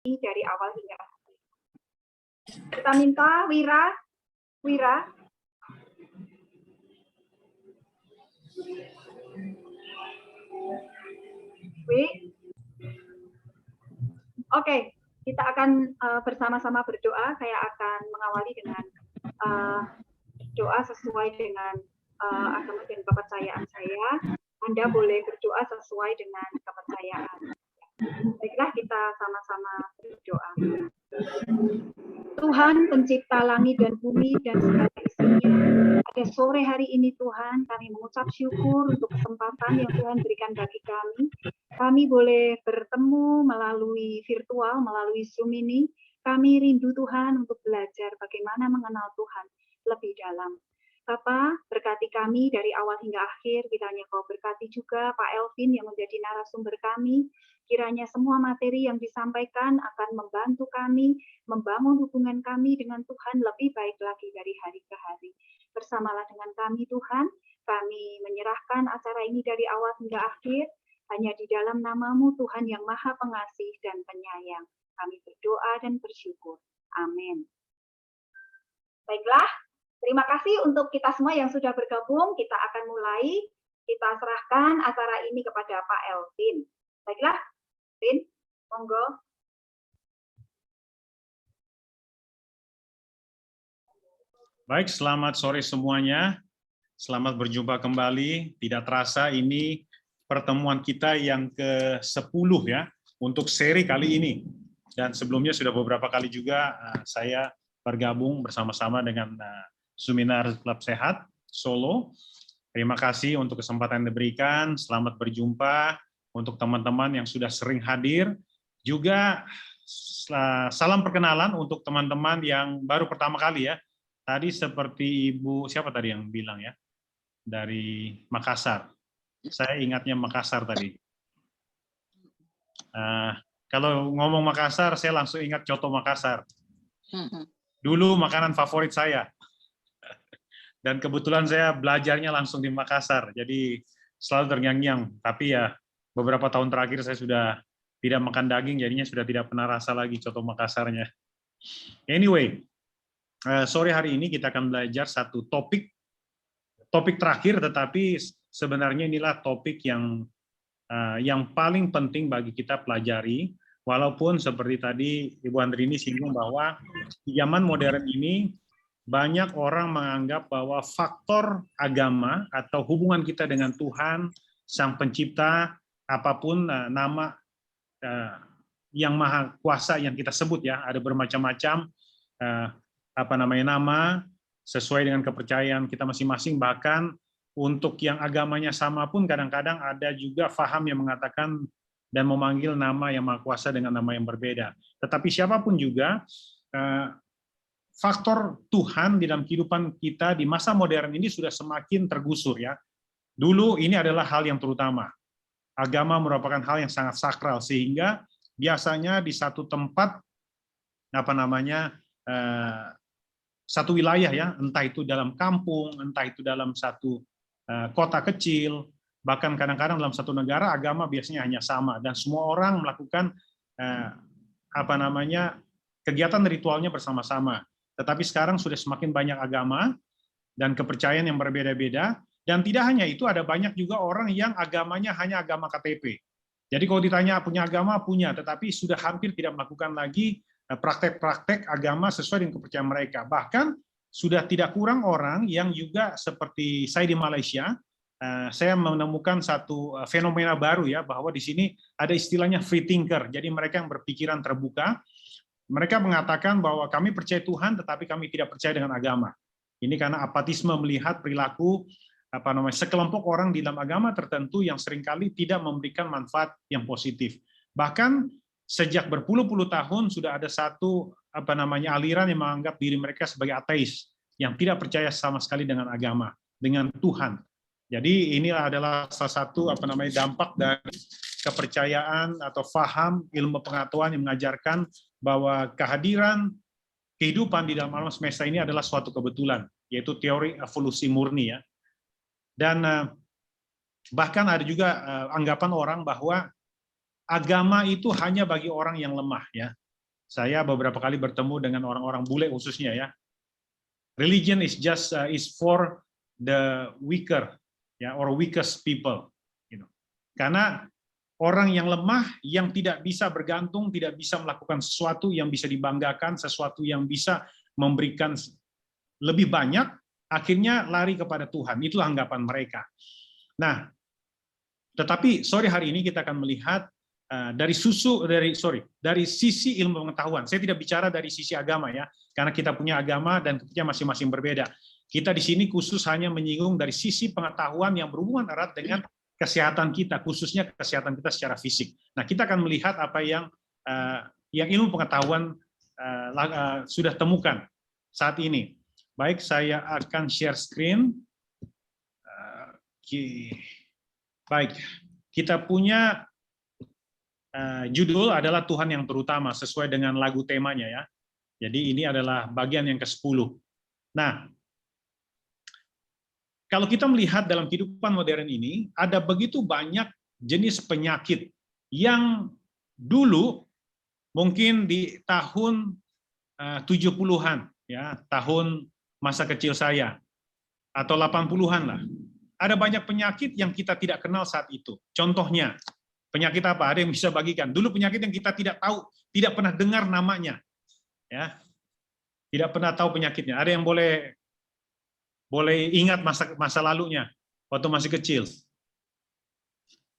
dari awal hingga akhir. Kita minta Wira. Oke, kita akan bersama-sama berdoa. Saya akan mengawali dengan doa sesuai dengan agama dan kepercayaan saya. Anda boleh berdoa sesuai dengan kepercayaan. Baiklah, kita sama-sama berdoa. Tuhan pencipta langit dan bumi dan segala isinya, pada sore hari ini Tuhan, kami mengucap syukur untuk kesempatan yang Tuhan berikan bagi kami. Kami boleh bertemu melalui virtual, melalui Zoom ini. Kami rindu Tuhan untuk belajar bagaimana mengenal Tuhan lebih dalam. Bapa, berkati kami dari awal hingga akhir. Kiranya Kau berkati juga Pak Elvin yang menjadi narasumber kami. Kiranya semua materi yang disampaikan akan membantu kami membangun hubungan kami dengan Tuhan lebih baik lagi dari hari ke hari. Bersamalah dengan kami Tuhan, kami menyerahkan acara ini dari awal hingga akhir, hanya di dalam nama-Mu Tuhan yang Maha Pengasih dan Penyayang. Kami berdoa dan bersyukur. Amin. Baiklah, terima kasih untuk kita semua yang sudah bergabung. Kita akan mulai, kita serahkan acara ini kepada Pak Elvin. Baiklah, Vin, monggo. Baik, selamat sore semuanya. Selamat berjumpa kembali. Tidak terasa ini pertemuan kita yang ke-10 ya, untuk seri kali ini. Dan sebelumnya sudah beberapa kali juga saya bergabung bersama-sama dengan Seminar Klub Sehat Solo. Terima kasih untuk kesempatan yang diberikan. Selamat berjumpa untuk teman-teman yang sudah sering hadir. Juga salam perkenalan untuk teman-teman yang baru pertama kali ya. Tadi seperti Ibu, siapa tadi yang bilang ya? Dari Makassar. Saya ingatnya Makassar tadi. Kalau ngomong Makassar, saya langsung ingat Coto Makassar. Dulu makanan favorit saya. Dan kebetulan saya belajarnya langsung di Makassar. Jadi selalu terngiang-ngiang. Tapi ya beberapa tahun terakhir saya sudah tidak makan daging, jadinya sudah tidak pernah rasa lagi Coto Makassarnya. Anyway, sore hari ini kita akan belajar satu topik terakhir, tetapi sebenarnya inilah topik yang paling penting bagi kita pelajari, walaupun seperti tadi Ibu Andrini singgung bahwa di zaman modern ini banyak orang menganggap bahwa faktor agama atau hubungan kita dengan Tuhan, Sang Pencipta, apapun nama yang Maha Kuasa yang kita sebut ya, ada bermacam-macam nama sesuai dengan kepercayaan kita masing-masing. Bahkan untuk yang agamanya sama pun kadang-kadang ada juga faham yang mengatakan dan memanggil nama yang Maha Kuasa dengan nama yang berbeda. Tetapi siapapun juga, faktor Tuhan di dalam kehidupan kita di masa modern ini sudah semakin tergusur ya. Dulu ini adalah hal yang terutama. Agama merupakan hal yang sangat sakral, sehingga biasanya di satu tempat satu wilayah ya, entah itu dalam kampung, entah itu dalam satu kota kecil, bahkan kadang-kadang dalam satu negara agama biasanya hanya sama dan semua orang melakukan kegiatan ritualnya bersama-sama. Tetapi sekarang sudah semakin banyak agama dan kepercayaan yang berbeda-beda, dan tidak hanya itu, ada banyak juga orang yang agamanya hanya agama KTP. Jadi kalau ditanya punya agama, punya, tetapi sudah hampir tidak melakukan lagi praktek-praktek agama sesuai dengan kepercayaan mereka. Bahkan sudah tidak kurang orang yang juga seperti saya di Malaysia, saya menemukan satu fenomena baru ya, bahwa di sini ada istilahnya free thinker. Jadi mereka yang berpikiran terbuka, mereka mengatakan bahwa kami percaya Tuhan, tetapi kami tidak percaya dengan agama. Ini karena apatisme melihat perilaku sekelompok orang di dalam agama tertentu yang seringkali tidak memberikan manfaat yang positif. Bahkan sejak berpuluh-puluh tahun sudah ada satu aliran yang menganggap diri mereka sebagai ateis, yang tidak percaya sama sekali dengan agama, dengan Tuhan. Jadi ini adalah salah satu dampak dari kepercayaan atau faham ilmu pengetahuan yang mengajarkan bahwa kehadiran kehidupan di dalam alam semesta ini adalah suatu kebetulan, yaitu teori evolusi murni ya. Dan bahkan ada juga anggapan orang bahwa agama itu hanya bagi orang yang lemah ya. Saya beberapa kali bertemu dengan orang-orang bule khususnya ya. Religion is just is for the weaker, ya, or weakest people. Karena orang yang lemah, yang tidak bisa bergantung, tidak bisa melakukan sesuatu yang bisa dibanggakan, sesuatu yang bisa memberikan lebih banyak, akhirnya lari kepada Tuhan. Itulah anggapan mereka. Nah, tetapi sore hari ini kita akan melihat dari sisi ilmu pengetahuan. Saya tidak bicara dari sisi agama ya, karena kita punya agama dan kita masing-masing berbeda. Kita di sini khusus hanya menyinggung dari sisi pengetahuan yang berhubungan erat dengan kesehatan kita, khususnya kesehatan kita secara fisik. Nah, kita akan melihat apa yang ilmu pengetahuan sudah temukan saat ini. Baik, saya akan share screen. Baik, kita punya judul adalah Tuhan yang terutama, sesuai dengan lagu temanya ya. Jadi ini adalah bagian yang ke-10. Nah, kalau kita melihat dalam kehidupan modern ini, ada begitu banyak jenis penyakit yang dulu mungkin di tahun 70-an, ya, tahun masa kecil saya, atau 80-an lah. Ada banyak penyakit yang kita tidak kenal saat itu. Contohnya, penyakit apa? Ada yang bisa bagikan. Dulu penyakit yang kita tidak tahu, tidak pernah dengar namanya. Ya, tidak pernah tahu penyakitnya. Ada yang boleh ingat masa lalunya waktu masih kecil,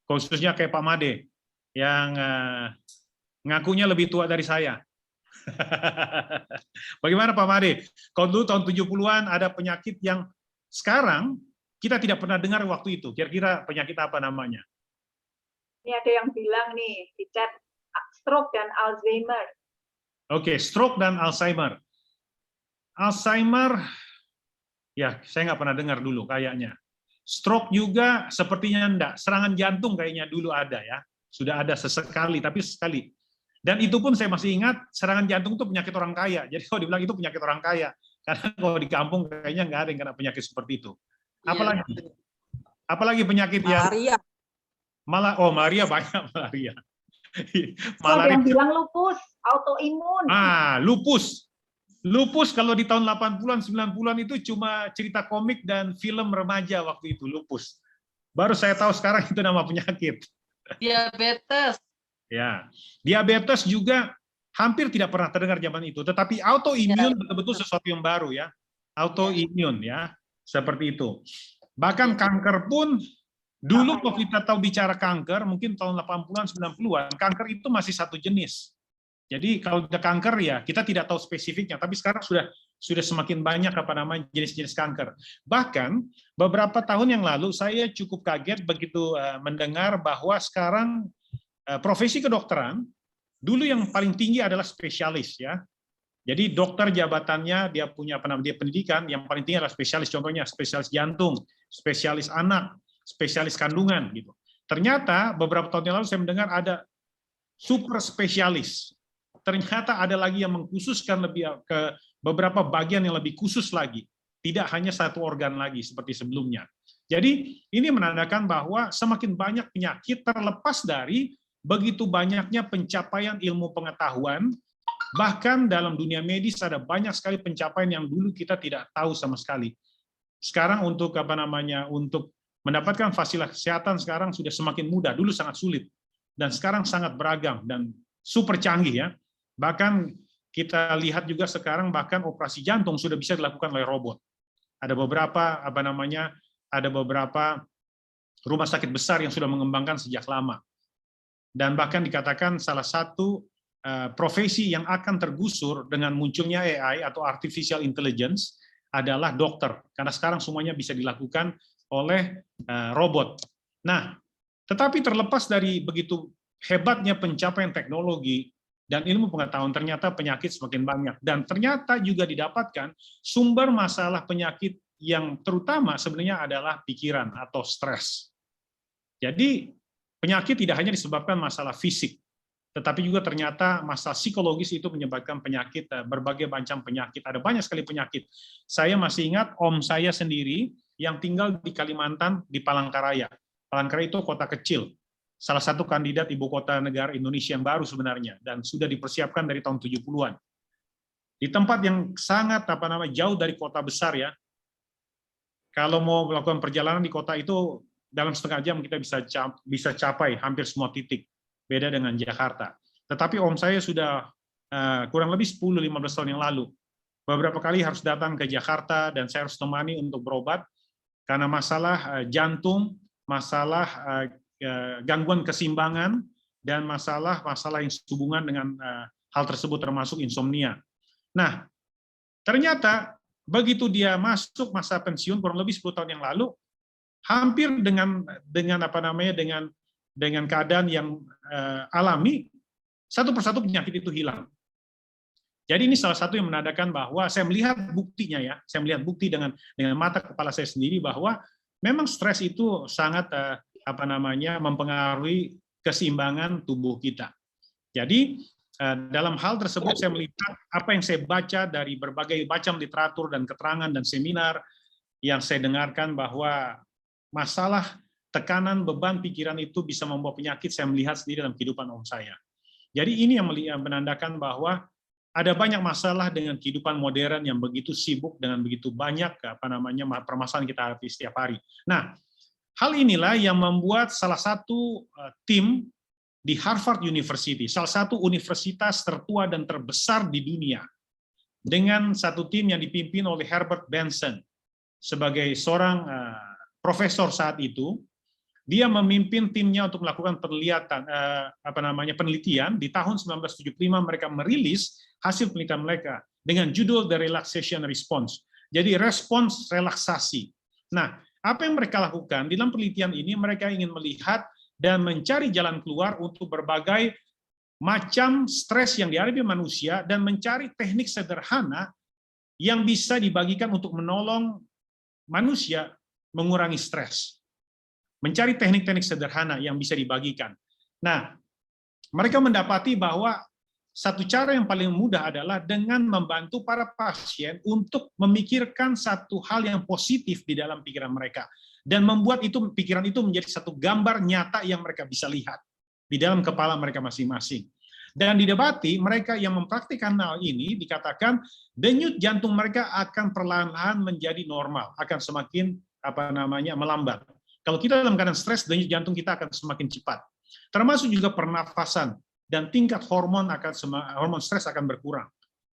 khususnya kayak Pak Made yang ngakunya lebih tua dari saya. Bagaimana Pak Made? Kalau dulu tahun 70-an ada penyakit yang sekarang kita tidak pernah dengar waktu itu. Kira-kira penyakit apa namanya? Ini ada yang bilang nih di chat, stroke dan Alzheimer. Oke, stroke dan Alzheimer. Alzheimer, ya, saya nggak pernah dengar dulu kayaknya. Stroke juga sepertinya enggak. Serangan jantung kayaknya dulu ada ya. Sudah ada sesekali, tapi sekali. Dan itu pun saya masih ingat, serangan jantung itu penyakit orang kaya. Jadi kalau dibilang itu penyakit orang kaya. Karena kalau di kampung kayaknya nggak ada yang kena penyakit seperti itu. Apalagi? Iya. Apalagi penyakit malaria. Malaria banyak malaria. Ada yang bilang lupus, autoimun. Lupus. Lupus kalau di tahun 80-an, 90-an itu cuma cerita komik dan film remaja waktu itu, lupus. Baru saya tahu sekarang itu nama penyakit. Diabetes. Ya, diabetes juga hampir tidak pernah terdengar zaman itu, tetapi autoimun betul-betul sesuatu yang baru ya. Autoimun ya, seperti itu. Bahkan kanker pun dulu kalau kita tahu bicara kanker, mungkin tahun 80-an, 90-an, kanker itu masih satu jenis. Jadi kalau ada kanker ya kita tidak tahu spesifiknya, tapi sekarang sudah semakin banyak apa namanya jenis-jenis kanker. Bahkan beberapa tahun yang lalu saya cukup kaget begitu mendengar bahwa sekarang profesi kedokteran dulu yang paling tinggi adalah spesialis ya. Jadi dokter jabatannya dia punya dia pendidikan yang paling tinggi adalah spesialis, contohnya spesialis jantung, spesialis anak, spesialis kandungan gitu. Ternyata beberapa tahun yang lalu saya mendengar ada super spesialis. Ternyata ada lagi yang mengkhususkan lebih ke beberapa bagian yang lebih khusus lagi, tidak hanya satu organ lagi seperti sebelumnya. Jadi ini menandakan bahwa semakin banyak penyakit terlepas dari begitu banyaknya pencapaian ilmu pengetahuan, bahkan dalam dunia medis ada banyak sekali pencapaian yang dulu kita tidak tahu sama sekali. Sekarang untuk untuk mendapatkan fasilitas kesehatan sekarang sudah semakin mudah, dulu sangat sulit dan sekarang sangat beragam dan super canggih ya. Bahkan kita lihat juga sekarang bahkan operasi jantung sudah bisa dilakukan oleh robot. Ada beberapa ada beberapa rumah sakit besar yang sudah mengembangkan sejak lama. Dan bahkan dikatakan salah satu profesi yang akan tergusur dengan munculnya AI atau artificial intelligence adalah dokter, karena sekarang semuanya bisa dilakukan oleh robot. Nah, tetapi terlepas dari begitu hebatnya pencapaian teknologi dan ilmu pengetahuan, ternyata penyakit semakin banyak. Dan ternyata juga didapatkan sumber masalah penyakit yang terutama sebenarnya adalah pikiran atau stres. Jadi penyakit tidak hanya disebabkan masalah fisik, tetapi juga ternyata masalah psikologis itu menyebabkan penyakit, berbagai macam penyakit. Ada banyak sekali penyakit. Saya masih ingat om saya sendiri yang tinggal di Kalimantan, di Palangkaraya. Palangkaraya itu kota kecil. salah satu kandidat ibu kota negara Indonesia yang baru sebenarnya, dan sudah dipersiapkan dari tahun 70-an. Di tempat yang sangat jauh dari kota besar ya. Kalau mau melakukan perjalanan di kota itu dalam setengah jam kita bisa capai hampir semua titik. Beda dengan Jakarta. Tetapi om saya sudah kurang lebih 10-15 tahun yang lalu. Beberapa kali harus datang ke Jakarta dan saya harus temani untuk berobat karena masalah jantung, masalah gangguan keseimbangan, dan masalah yang sehubungan dengan hal tersebut termasuk insomnia. Nah, ternyata begitu dia masuk masa pensiun kurang lebih 10 tahun yang lalu, hampir dengan keadaan yang alami, satu persatu penyakit itu hilang. Jadi ini salah satu yang menandakan bahwa saya melihat buktinya ya, saya melihat bukti dengan mata kepala saya sendiri bahwa memang stres itu sangat mempengaruhi keseimbangan tubuh kita. Jadi dalam hal tersebut saya melihat apa yang saya baca dari berbagai macam literatur dan keterangan dan seminar yang saya dengarkan bahwa masalah tekanan beban pikiran itu bisa membawa penyakit, saya melihat sendiri dalam kehidupan om saya. Jadi ini yang menandakan bahwa ada banyak masalah dengan kehidupan modern yang begitu sibuk dengan begitu banyak permasalahan kita hadapi setiap hari. Nah, hal inilah yang membuat salah satu tim di Harvard University, salah satu universitas tertua dan terbesar di dunia, dengan satu tim yang dipimpin oleh Herbert Benson sebagai seorang profesor saat itu. Dia memimpin timnya untuk melakukan penelitian. Di tahun 1975 mereka merilis hasil penelitian mereka dengan judul The Relaxation Response. Jadi respons relaksasi. Nah, apa yang mereka lakukan di dalam penelitian ini, mereka ingin melihat dan mencari jalan keluar untuk berbagai macam stres yang dihadapi manusia dan mencari teknik sederhana yang bisa dibagikan untuk menolong manusia mengurangi stres. Mencari teknik-teknik sederhana yang bisa dibagikan. Nah, mereka mendapati bahwa satu cara yang paling mudah adalah dengan membantu para pasien untuk memikirkan satu hal yang positif di dalam pikiran mereka. Dan membuat pikiran itu menjadi satu gambar nyata yang mereka bisa lihat di dalam kepala mereka masing-masing. Dan didebati, mereka yang mempraktikkan hal ini dikatakan denyut jantung mereka akan perlahan-lahan menjadi normal, akan semakin melambat. Kalau kita dalam keadaan stres, denyut jantung kita akan semakin cepat. Termasuk juga pernafasan dan tingkat hormon stres akan berkurang.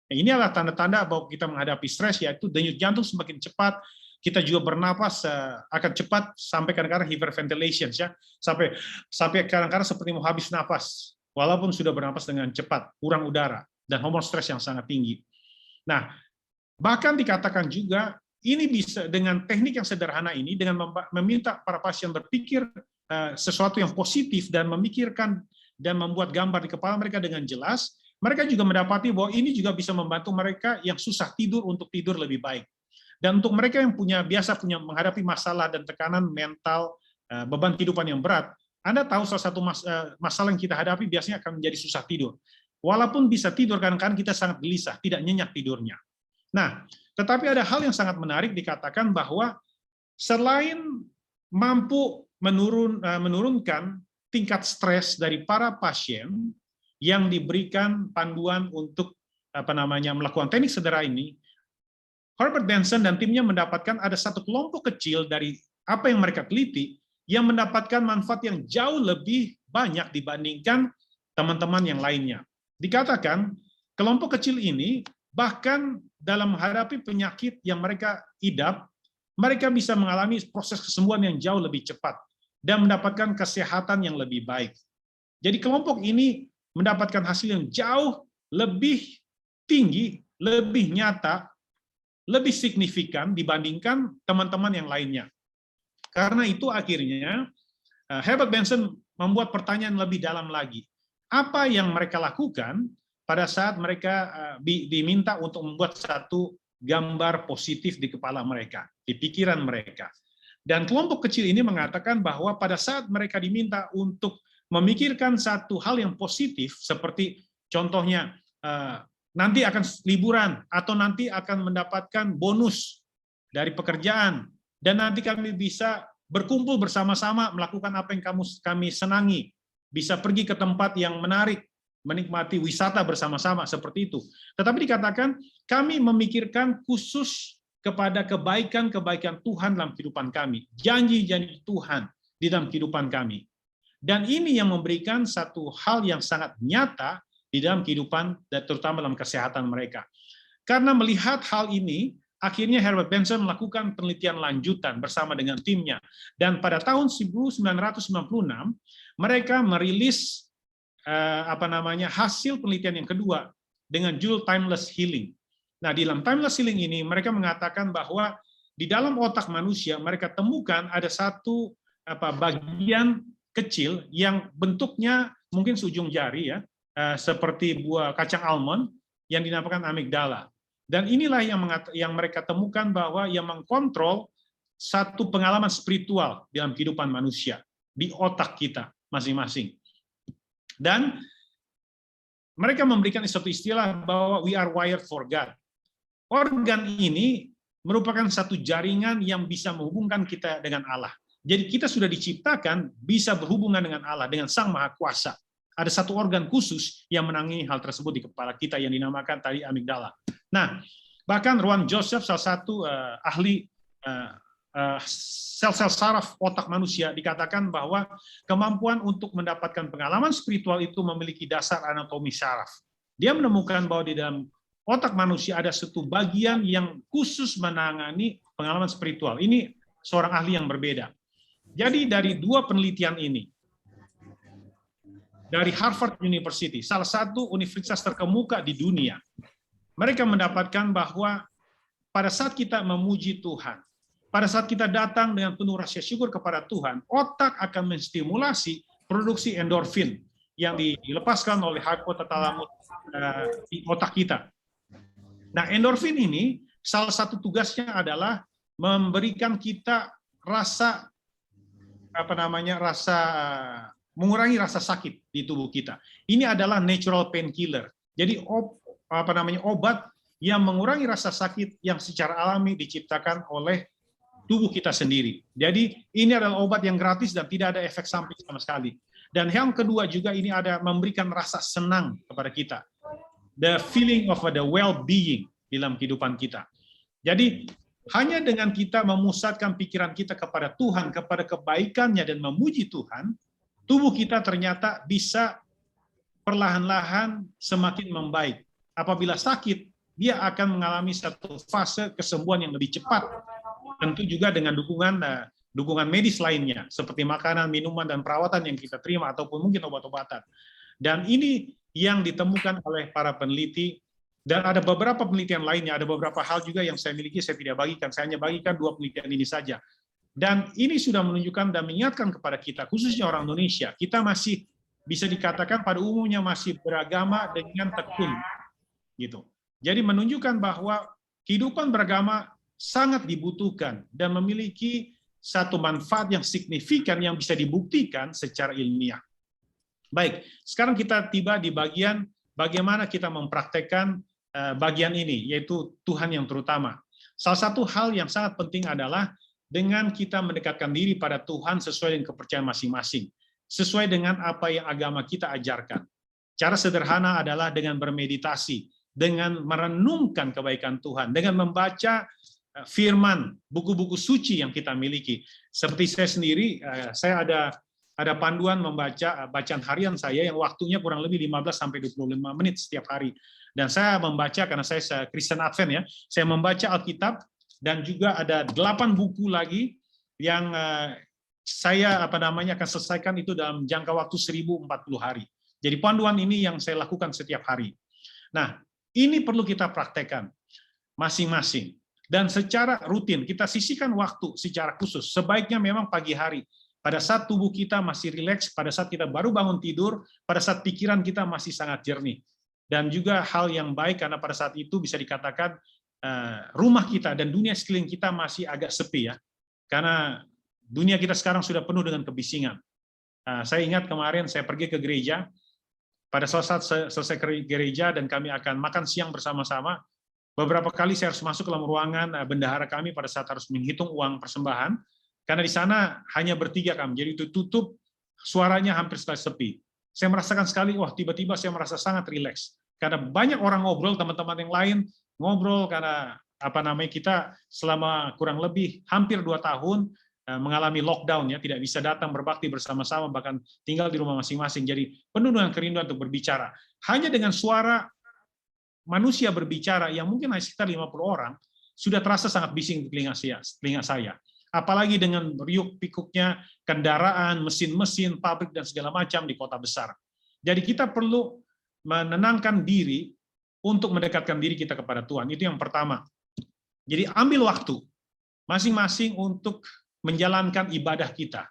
Nah, ini adalah tanda-tanda bahwa kita menghadapi stres, yaitu denyut jantung semakin cepat. Kita juga bernapas akan cepat sampai kadang-kadang hyperventilation ya, sampai kadang-kadang seperti mau habis napas walaupun sudah bernapas dengan cepat, kurang udara dan hormon stres yang sangat tinggi. Nah, bahkan dikatakan juga ini bisa dengan teknik yang sederhana ini, dengan meminta para pasien berpikir sesuatu yang positif dan memikirkan dan membuat gambar di kepala mereka dengan jelas, mereka juga mendapati bahwa ini juga bisa membantu mereka yang susah tidur untuk tidur lebih baik. Dan untuk mereka yang biasa menghadapi masalah dan tekanan mental, beban kehidupan yang berat, Anda tahu salah satu masalah yang kita hadapi biasanya akan menjadi susah tidur. Walaupun bisa tidur, kadang-kadang kita sangat gelisah, tidak nyenyak tidurnya. Nah, tetapi ada hal yang sangat menarik dikatakan bahwa selain mampu menurunkan tingkat stres dari para pasien yang diberikan panduan untuk melakukan teknik sederhana ini, Herbert Benson dan timnya mendapatkan ada satu kelompok kecil dari apa yang mereka teliti yang mendapatkan manfaat yang jauh lebih banyak dibandingkan teman-teman yang lainnya. Dikatakan kelompok kecil ini bahkan dalam menghadapi penyakit yang mereka idap, mereka bisa mengalami proses kesembuhan yang jauh lebih cepat dan mendapatkan kesehatan yang lebih baik. Jadi kelompok ini mendapatkan hasil yang jauh lebih tinggi, lebih nyata, lebih signifikan dibandingkan teman-teman yang lainnya. Karena itu akhirnya Herbert Benson membuat pertanyaan lebih dalam lagi. Apa yang mereka lakukan pada saat mereka diminta untuk membuat satu gambar positif di kepala mereka, di pikiran mereka. Dan kelompok kecil ini mengatakan bahwa pada saat mereka diminta untuk memikirkan satu hal yang positif, seperti contohnya nanti akan liburan, atau nanti akan mendapatkan bonus dari pekerjaan, dan nanti kami bisa berkumpul bersama-sama melakukan apa yang kami senangi, bisa pergi ke tempat yang menarik, menikmati wisata bersama-sama seperti itu. Tetapi dikatakan kami memikirkan khusus kepada kebaikan-kebaikan Tuhan dalam kehidupan kami, janji-janji Tuhan di dalam kehidupan kami. Dan ini yang memberikan satu hal yang sangat nyata di dalam kehidupan, dan terutama dalam kesehatan mereka. Karena melihat hal ini, akhirnya Herbert Benson melakukan penelitian lanjutan bersama dengan timnya. Dan pada tahun 1996, mereka merilis hasil penelitian yang kedua dengan judul Timeless Healing. Nah, di dalam Timeless Healing ini mereka mengatakan bahwa di dalam otak manusia mereka temukan ada satu bagian kecil yang bentuknya mungkin seujung jari ya, seperti buah kacang almond yang dinamakan amigdala. Dan inilah yang mereka temukan bahwa yang mengkontrol satu pengalaman spiritual dalam kehidupan manusia di otak kita masing-masing. Dan mereka memberikan satu istilah bahwa we are wired for God. Organ ini merupakan satu jaringan yang bisa menghubungkan kita dengan Allah. Jadi kita sudah diciptakan bisa berhubungan dengan Allah, dengan Sang Maha Kuasa. Ada satu organ khusus yang menangani hal tersebut di kepala kita yang dinamakan tadi amigdala. Nah, bahkan Rowan Joseph, salah satu ahli sel-sel saraf otak manusia, dikatakan bahwa kemampuan untuk mendapatkan pengalaman spiritual itu memiliki dasar anatomi saraf. Dia menemukan bahwa di dalam otak manusia ada satu bagian yang khusus menangani pengalaman spiritual. Ini seorang ahli yang berbeda. Jadi dari dua penelitian ini, dari Harvard University, salah satu universitas terkemuka di dunia, mereka mendapatkan bahwa pada saat kita memuji Tuhan, pada saat kita datang dengan penuh rasa syukur kepada Tuhan, otak akan menstimulasi produksi endorfin yang dilepaskan oleh hypothalamus di otak kita. Nah, endorfin ini salah satu tugasnya adalah memberikan kita rasa mengurangi rasa sakit di tubuh kita. Ini adalah natural painkiller. Jadi obat yang mengurangi rasa sakit yang secara alami diciptakan oleh tubuh kita sendiri. Jadi ini adalah obat yang gratis dan tidak ada efek samping sama sekali. Dan yang kedua juga ini ada memberikan rasa senang kepada kita. The feeling of the well-being dalam kehidupan kita. Jadi hanya dengan kita memusatkan pikiran kita kepada Tuhan, kepada kebaikannya dan memuji Tuhan, tubuh kita ternyata bisa perlahan-lahan semakin membaik. Apabila sakit, dia akan mengalami satu fase kesembuhan yang lebih cepat. Tentu juga dengan dukungan medis lainnya, seperti makanan, minuman, dan perawatan yang kita terima, ataupun mungkin obat-obatan. Dan ini yang ditemukan oleh para peneliti, dan ada beberapa penelitian lainnya, ada beberapa hal juga yang saya miliki, saya tidak bagikan, saya hanya bagikan dua penelitian ini saja. Dan ini sudah menunjukkan dan mengingatkan kepada kita, khususnya orang Indonesia, kita masih bisa dikatakan pada umumnya masih beragama dengan tekun. Gitu. Jadi menunjukkan bahwa kehidupan beragama sangat dibutuhkan dan memiliki satu manfaat yang signifikan yang bisa dibuktikan secara ilmiah. Baik, sekarang kita tiba di bagian bagaimana kita mempraktekkan bagian ini, yaitu Tuhan yang terutama. Salah satu hal yang sangat penting adalah dengan kita mendekatkan diri pada Tuhan sesuai dengan kepercayaan masing-masing, sesuai dengan apa yang agama kita ajarkan. Cara sederhana adalah dengan bermeditasi, dengan merenungkan kebaikan Tuhan, dengan membaca firman, buku-buku suci yang kita miliki. Seperti saya sendiri, saya ada panduan membaca bacaan harian saya yang waktunya kurang lebih 15-25 menit setiap hari. Dan saya membaca, karena saya Kristen Advent ya, saya membaca Alkitab, dan juga ada 8 buku lagi yang saya akan selesaikan itu dalam jangka waktu 1040 hari. Jadi panduan ini yang saya lakukan setiap hari. Nah, ini perlu kita praktekkan masing-masing. Dan secara rutin, kita sisihkan waktu secara khusus. Sebaiknya memang pagi hari, pada saat tubuh kita masih rileks, pada saat kita baru bangun tidur, pada saat pikiran kita masih sangat jernih. Dan juga hal yang baik, karena pada saat itu bisa dikatakan rumah kita dan dunia sekeliling kita masih agak sepi ya. Karena dunia kita sekarang sudah penuh dengan kebisingan. Saya ingat kemarin saya pergi ke gereja, pada saat selesai ke gereja dan kami akan makan siang bersama-sama, beberapa kali saya harus masuk ke dalam ruangan bendahara kami pada saat harus menghitung uang persembahan, karena di sana hanya bertiga kami, jadi itu tutup, suaranya hampir sekali sepi. saya merasakan sekali, wah tiba-tiba saya merasa sangat rileks. Karena banyak orang ngobrol, teman-teman yang lain ngobrol, karena kita selama kurang lebih hampir 2 tahun mengalami lockdown, ya, tidak bisa datang berbakti bersama-sama, bahkan tinggal di rumah masing-masing. Jadi penuh dengan kerinduan untuk berbicara. Hanya dengan suara manusia berbicara yang mungkin hanya sekitar 50 orang, sudah terasa sangat bising di telinga saya. Apalagi dengan riuk pikuknya kendaraan, mesin-mesin, pabrik, dan segala macam di kota besar. Jadi kita perlu menenangkan diri untuk mendekatkan diri kita kepada Tuhan. Itu yang pertama. Jadi ambil waktu masing-masing untuk menjalankan ibadah kita.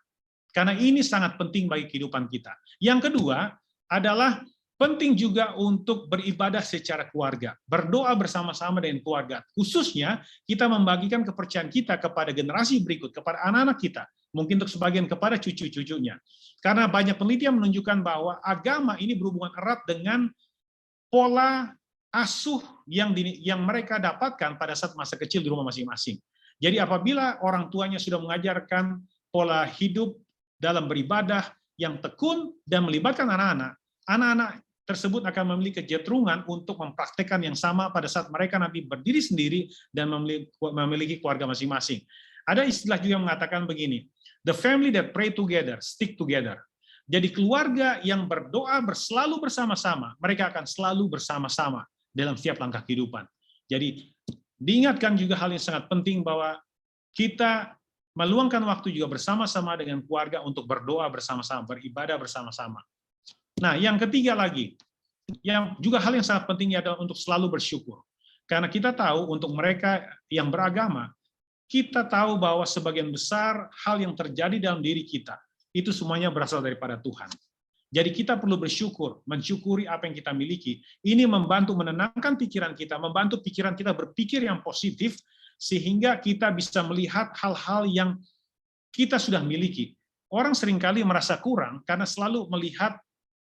Karena ini sangat penting bagi kehidupan kita. Yang kedua adalah penting juga untuk beribadah secara keluarga, berdoa bersama-sama dengan keluarga. Khususnya kita membagikan kepercayaan kita kepada generasi berikut, kepada anak-anak kita, mungkin untuk sebagian kepada cucu-cucunya. Karena banyak penelitian menunjukkan bahwa agama ini berhubungan erat dengan pola asuh yang mereka dapatkan pada saat masa kecil di rumah masing-masing. Jadi apabila orang tuanya sudah mengajarkan pola hidup dalam beribadah yang tekun dan melibatkan anak-anak, anak-anak tersebut akan memiliki kecenderungan untuk mempraktekkan yang sama pada saat mereka nanti berdiri sendiri dan memiliki keluarga masing-masing. Ada istilah juga yang mengatakan begini, the family that pray together, stick together. Jadi keluarga yang berdoa selalu bersama-sama, mereka akan selalu bersama-sama dalam setiap langkah kehidupan. Jadi diingatkan juga hal yang sangat penting bahwa kita meluangkan waktu juga bersama-sama dengan keluarga untuk berdoa bersama-sama, beribadah bersama-sama. Nah, yang ketiga lagi, yang juga hal yang sangat penting adalah untuk selalu bersyukur. Karena kita tahu untuk mereka yang beragama, kita tahu bahwa sebagian besar hal yang terjadi dalam diri kita, itu semuanya berasal daripada Tuhan. Jadi kita perlu bersyukur, mensyukuri apa yang kita miliki. Ini membantu menenangkan pikiran kita, membantu pikiran kita berpikir yang positif, sehingga kita bisa melihat hal-hal yang kita sudah miliki. Orang seringkali merasa kurang karena selalu melihat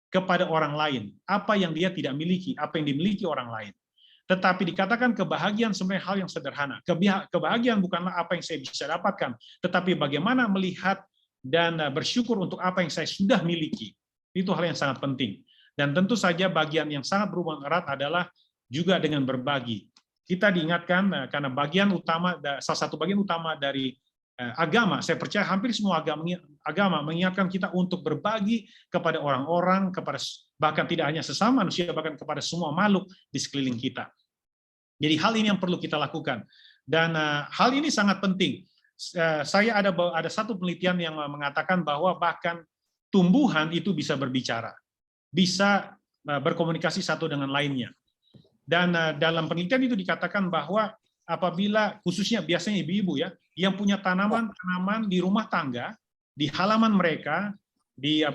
kepada orang lain, apa yang dia tidak miliki, apa yang dimiliki orang lain. Tetapi dikatakan kebahagiaan sebenarnya hal yang sederhana. Kebahagiaan bukanlah apa yang saya bisa dapatkan, tetapi bagaimana melihat dan bersyukur untuk apa yang saya sudah miliki. Itu hal yang sangat penting. Dan tentu saja bagian yang sangat berhubungan erat adalah juga dengan berbagi. Kita diingatkan karena salah satu bagian utama dari agama, saya percaya hampir semua agama mengingatkan kita untuk berbagi kepada orang-orang, bahkan tidak hanya sesama manusia, bahkan kepada semua makhluk di sekeliling kita. Jadi hal ini yang perlu kita lakukan. Dan hal ini sangat penting. Saya ada satu penelitian yang mengatakan bahwa bahkan tumbuhan itu bisa berbicara, bisa berkomunikasi satu dengan lainnya. Dan dalam penelitian itu dikatakan bahwa apabila khususnya biasanya ibu-ibu ya, yang punya tanaman-tanaman di rumah tangga, di halaman mereka,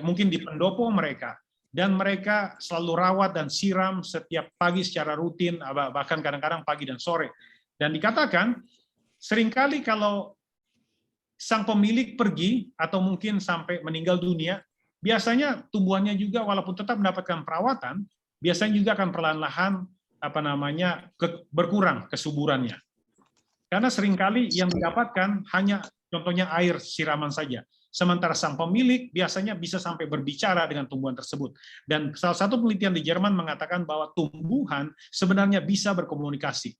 mungkin di pendopo mereka, dan mereka selalu rawat dan siram setiap pagi secara rutin, bahkan kadang-kadang pagi dan sore. Dan dikatakan, seringkali kalau sang pemilik pergi, atau mungkin sampai meninggal dunia, biasanya tumbuhannya juga walaupun tetap mendapatkan perawatan, biasanya juga akan perlahan-lahan berkurang kesuburannya. Karena seringkali yang didapatkan hanya contohnya air siraman saja. Sementara sang pemilik biasanya bisa sampai berbicara dengan tumbuhan tersebut. Dan salah satu penelitian di Jerman mengatakan bahwa tumbuhan sebenarnya bisa berkomunikasi.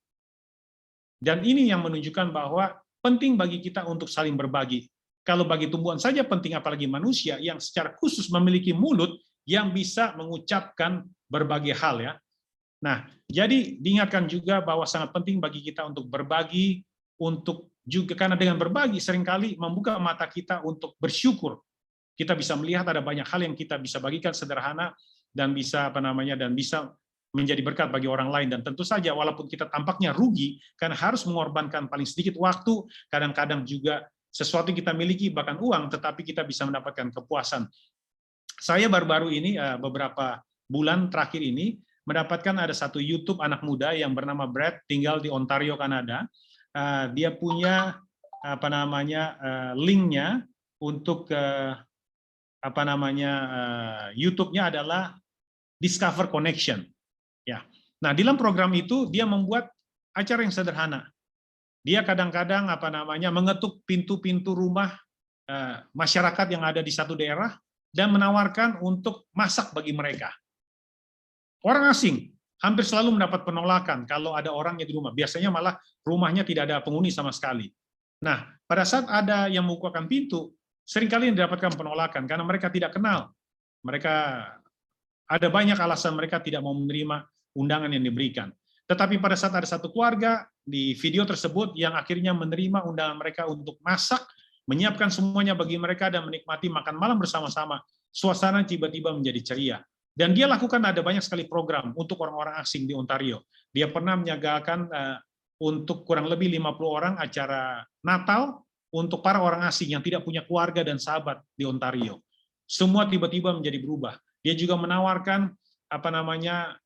Dan ini yang menunjukkan bahwa penting bagi kita untuk saling berbagi. Kalau bagi tumbuhan saja penting, apalagi manusia yang secara khusus memiliki mulut yang bisa mengucapkan berbagai hal ya. Nah, jadi diingatkan juga bahwa sangat penting bagi kita untuk berbagi, untuk juga karena dengan berbagi seringkali membuka mata kita untuk bersyukur. Kita bisa melihat ada banyak hal yang kita bisa bagikan sederhana dan bisa dan bisa menjadi berkat bagi orang lain. Dan tentu saja walaupun kita tampaknya rugi karena harus mengorbankan paling sedikit waktu, kadang-kadang juga sesuatu yang kita miliki bahkan uang, tetapi kita bisa mendapatkan kepuasan. Saya baru-baru ini beberapa bulan terakhir ini mendapatkan ada satu YouTube anak muda yang bernama Brad, tinggal di Ontario, Kanada. Dia punya linknya untuk YouTube-nya adalah Discover Connection. Ya. Nah, dalam program itu dia membuat acara yang sederhana. Dia kadang-kadang mengetuk pintu-pintu rumah masyarakat yang ada di satu daerah dan menawarkan untuk masak bagi mereka. Orang asing hampir selalu mendapat penolakan kalau ada orangnya di rumah. Biasanya malah rumahnya tidak ada penghuni sama sekali. Nah, pada saat ada yang membukakan pintu, seringkali mendapatkan penolakan karena mereka tidak kenal. Mereka ada banyak alasan mereka tidak mau menerima undangan yang diberikan. Tetapi pada saat ada satu keluarga di video tersebut yang akhirnya menerima undangan mereka untuk masak, menyiapkan semuanya bagi mereka dan menikmati makan malam bersama-sama, suasana tiba-tiba menjadi ceria. Dan dia lakukan ada banyak sekali program untuk orang-orang asing di Ontario. Dia pernah menyegarkan untuk kurang lebih 50 orang acara Natal untuk para orang asing yang tidak punya keluarga dan sahabat di Ontario. Semua tiba-tiba menjadi berubah. Dia juga menawarkan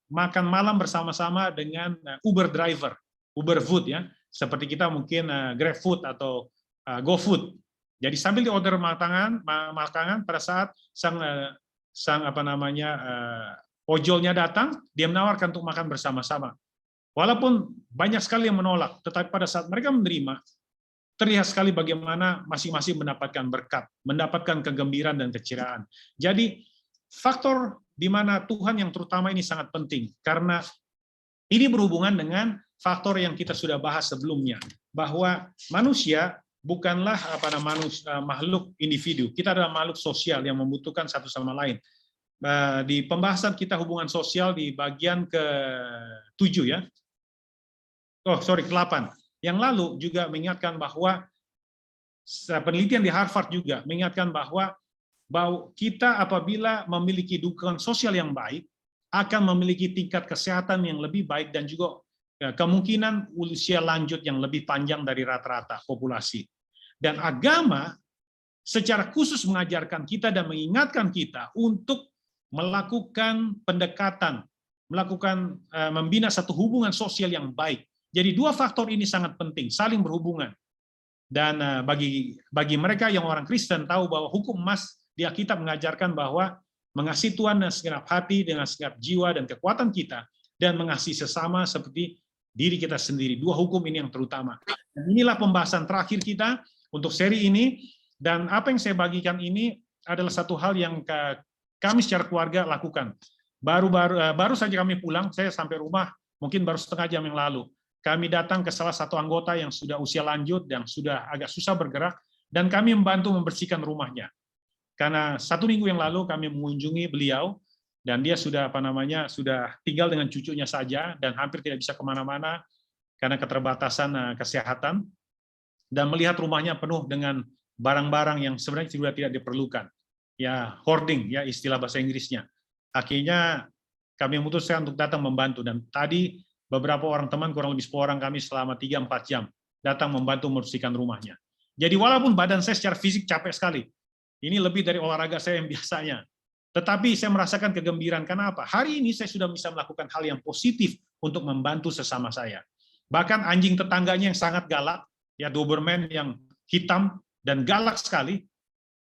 makan malam bersama-sama dengan Uber driver, Uber Food ya, seperti kita mungkin GrabFood atau GoFood. Jadi sambil di order makanan pada saat sang ojolnya datang, dia menawarkan untuk makan bersama-sama. Walaupun banyak sekali yang menolak, tetapi pada saat mereka menerima, terlihat sekali bagaimana masing-masing mendapatkan berkat, mendapatkan kegembiraan dan keceriaan. Jadi faktor di mana Tuhan yang terutama ini sangat penting, karena ini berhubungan dengan faktor yang kita sudah bahas sebelumnya, bahwa manusia bukanlah makhluk individu, kita adalah makhluk sosial yang membutuhkan satu sama lain. Di pembahasan kita hubungan sosial di bagian ke-7 ya, ke-8, yang lalu juga mengingatkan bahwa penelitian di Harvard juga mengingatkan bahwa kita apabila memiliki dukungan sosial yang baik, akan memiliki tingkat kesehatan yang lebih baik dan juga kemungkinan usia lanjut yang lebih panjang dari rata-rata populasi. Dan agama secara khusus mengajarkan kita dan mengingatkan kita untuk melakukan pendekatan, membina satu hubungan sosial yang baik. Jadi dua faktor ini sangat penting, saling berhubungan. Dan bagi mereka yang orang Kristen tahu bahwa hukum emas di Alkitab mengajarkan bahwa mengasihi Tuhan dengan segenap hati, dengan segenap jiwa dan kekuatan kita, dan mengasihi sesama seperti diri kita sendiri. Dua hukum ini yang terutama. Dan inilah pembahasan terakhir kita untuk seri ini, dan apa yang saya bagikan ini adalah satu hal yang kami secara keluarga lakukan. Baru saja kami pulang, saya sampai rumah mungkin baru setengah jam yang lalu. Kami datang ke salah satu anggota yang sudah usia lanjut, yang sudah agak susah bergerak, dan kami membantu membersihkan rumahnya. Karena 1 minggu yang lalu kami mengunjungi beliau, dan dia sudah sudah tinggal dengan cucunya saja, dan hampir tidak bisa kemana-mana karena keterbatasan kesehatan, dan melihat rumahnya penuh dengan barang-barang yang sebenarnya sudah tidak diperlukan. Ya, hoarding, ya istilah bahasa Inggrisnya. Akhirnya kami memutuskan untuk datang membantu, dan tadi beberapa orang teman, kurang lebih 10 orang kami selama 3-4 jam, datang membantu membersihkan rumahnya. Jadi walaupun badan saya secara fisik capek sekali, ini lebih dari olahraga saya yang biasanya. Tetapi saya merasakan kegembiraan. Karena apa? Hari ini saya sudah bisa melakukan hal yang positif untuk membantu sesama saya. Bahkan anjing tetangganya yang sangat galak, ya Doberman yang hitam dan galak sekali,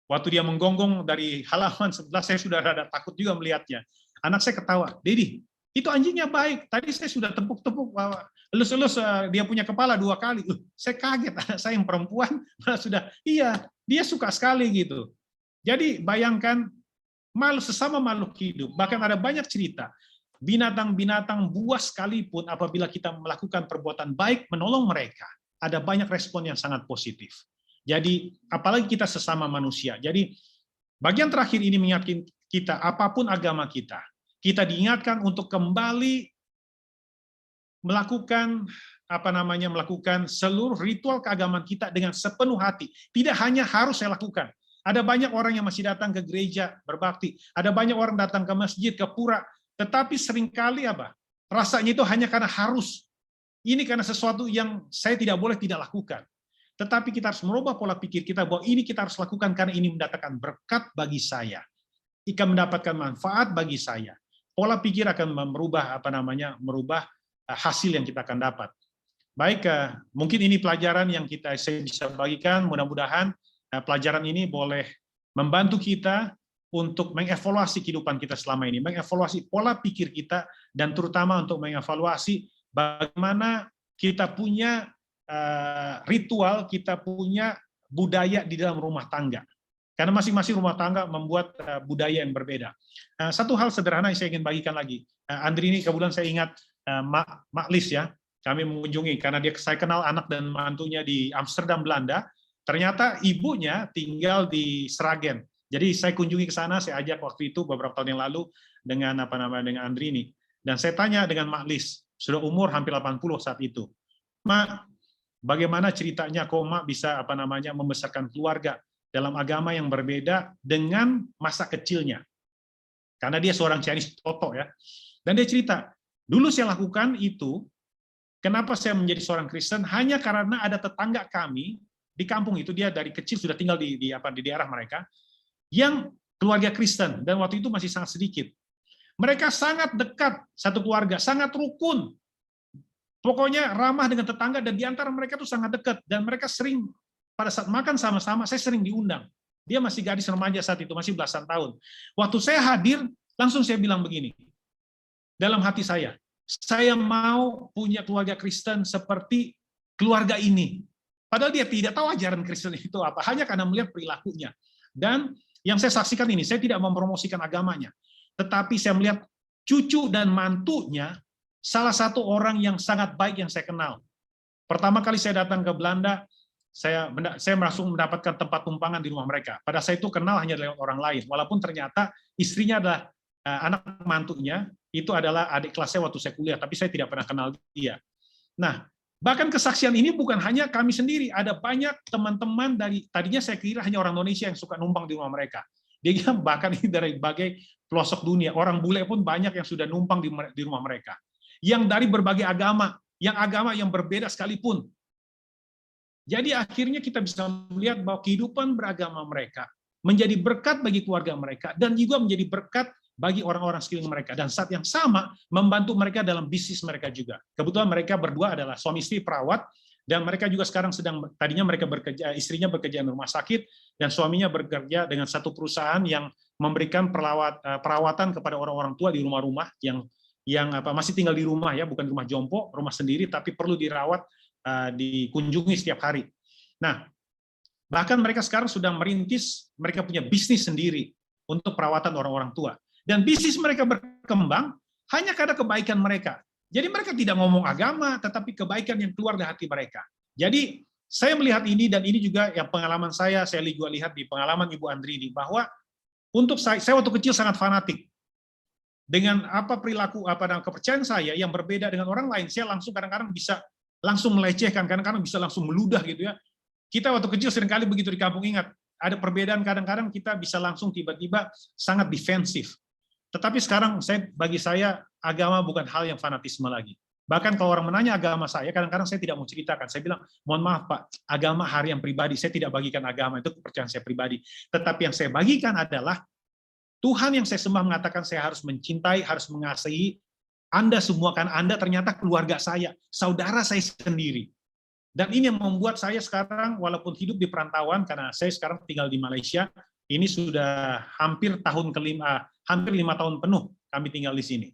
waktu dia menggonggong dari halaman sebelah, saya sudah rada takut juga melihatnya. Anak saya ketawa, "Dedi, itu anjingnya baik. Tadi saya sudah tepuk-tepuk, elus-elus dia punya kepala 2 kali." Saya kaget, anak saya yang perempuan sudah, iya, dia suka sekali gitu. Jadi bayangkan sesama makhluk hidup, bahkan ada banyak cerita, binatang-binatang buas sekalipun apabila kita melakukan perbuatan baik menolong mereka, ada banyak respon yang sangat positif. Jadi apalagi kita sesama manusia. Jadi bagian terakhir ini mengingatkan kita, apapun agama kita diingatkan untuk kembali melakukan melakukan seluruh ritual keagamaan kita dengan sepenuh hati. Tidak hanya harus saya lakukan. Ada banyak orang yang masih datang ke gereja berbakti, ada banyak orang datang ke masjid, ke pura, tetapi seringkali rasanya itu hanya karena harus. Ini karena sesuatu yang saya tidak boleh tidak lakukan. Tetapi kita harus merubah pola pikir kita bahwa ini kita harus lakukan karena ini mendatangkan berkat bagi saya. Akan mendapatkan manfaat bagi saya. Pola pikir akan merubah merubah hasil yang kita akan dapat. Baik, mungkin ini pelajaran yang saya bisa bagikan, mudah-mudahan pelajaran ini boleh membantu kita untuk mengevaluasi kehidupan kita selama ini, mengevaluasi pola pikir kita, dan terutama untuk mengevaluasi bagaimana kita punya ritual, kita punya budaya di dalam rumah tangga. Karena masing-masing rumah tangga membuat budaya yang berbeda. Satu hal sederhana yang saya ingin bagikan lagi. Andri ini kebetulan saya ingat Mak Lis ya, kami mengunjungi karena saya kenal anak dan mantunya di Amsterdam, Belanda. Ternyata ibunya tinggal di Sragen. Jadi saya kunjungi ke sana, saya ajak waktu itu beberapa tahun yang lalu dengan dengan Andri ini. Dan saya tanya dengan Mak Lis, sudah umur hampir 80 saat itu. Mak, bagaimana ceritanya kok Mak bisa membesarkan keluarga dalam agama yang berbeda dengan masa kecilnya? Karena dia seorang Chinese Toto ya. Dan dia cerita, dulu saya lakukan itu, kenapa saya menjadi seorang Kristen? Hanya karena ada tetangga kami di kampung itu, dia dari kecil sudah tinggal di daerah mereka, yang keluarga Kristen, dan waktu itu masih sangat sedikit. Mereka sangat dekat, satu keluarga, sangat rukun. Pokoknya ramah dengan tetangga, dan di antara mereka tuh sangat dekat. Dan mereka sering, pada saat makan sama-sama, saya sering diundang. Dia masih gadis remaja saat itu, masih belasan tahun. Waktu saya hadir, langsung saya bilang begini, dalam hati saya mau punya keluarga Kristen seperti keluarga ini. Padahal dia tidak tahu ajaran Kristen itu apa, hanya karena melihat perilakunya. Dan yang saya saksikan ini, saya tidak mempromosikan agamanya, tetapi saya melihat cucu dan mantunya salah satu orang yang sangat baik yang saya kenal. Pertama kali saya datang ke Belanda, saya langsung mendapatkan tempat tumpangan di rumah mereka. Pada saya itu kenal hanya lewat orang lain, walaupun ternyata istrinya adalah anak mantunya, itu adalah adik kelas saya waktu saya kuliah, tapi saya tidak pernah kenal dia. Nah, bahkan kesaksian ini bukan hanya kami sendiri, ada banyak teman-teman tadinya saya kira hanya orang Indonesia yang suka numpang di rumah mereka. Dia bahkan ini dari berbagai pelosok dunia, orang bule pun banyak yang sudah numpang di rumah mereka. Yang dari berbagai agama yang berbeda sekalipun. Jadi akhirnya kita bisa melihat bahwa kehidupan beragama mereka menjadi berkat bagi keluarga mereka, dan juga menjadi berkat bagi orang-orang sekeliling mereka, dan saat yang sama membantu mereka dalam bisnis mereka juga. Kebetulan mereka berdua adalah suami istri perawat, dan mereka juga sekarang tadinya mereka bekerja, istrinya bekerja di rumah sakit, dan suaminya bekerja dengan satu perusahaan yang memberikan perawatan kepada orang-orang tua di rumah-rumah yang masih tinggal di rumah ya, bukan rumah jompo, rumah sendiri, tapi perlu dirawat, dikunjungi setiap hari. Nah, bahkan mereka sekarang sudah merintis, mereka punya bisnis sendiri untuk perawatan orang-orang tua. Dan bisnis mereka berkembang hanya karena kebaikan mereka. Jadi mereka tidak ngomong agama, tetapi kebaikan yang keluar dari hati mereka. Jadi saya melihat ini, dan ini juga yang pengalaman saya juga lihat di pengalaman Ibu Andri ini, bahwa untuk saya waktu kecil sangat fanatik. Dengan perilaku, dan kepercayaan saya yang berbeda dengan orang lain, saya langsung kadang-kadang bisa langsung melecehkan, kadang-kadang bisa langsung meludah gitu ya. Kita waktu kecil seringkali begitu di kampung, ingat, ada perbedaan kadang-kadang kita bisa langsung tiba-tiba sangat defensif. Tetapi sekarang bagi saya agama bukan hal yang fanatisme lagi. Bahkan kalau orang menanya agama saya, kadang-kadang saya tidak mau ceritakan. Saya bilang, mohon maaf Pak, agama harian pribadi, saya tidak bagikan agama, itu kepercayaan saya pribadi. Tetapi yang saya bagikan adalah Tuhan yang saya sembah mengatakan saya harus mencintai, harus mengasihi Anda semua, kan Anda ternyata keluarga saya, saudara saya sendiri. Dan ini yang membuat saya sekarang, walaupun hidup di perantauan, karena saya sekarang tinggal di Malaysia, ini sudah hampir hampir 5 tahun penuh kami tinggal di sini.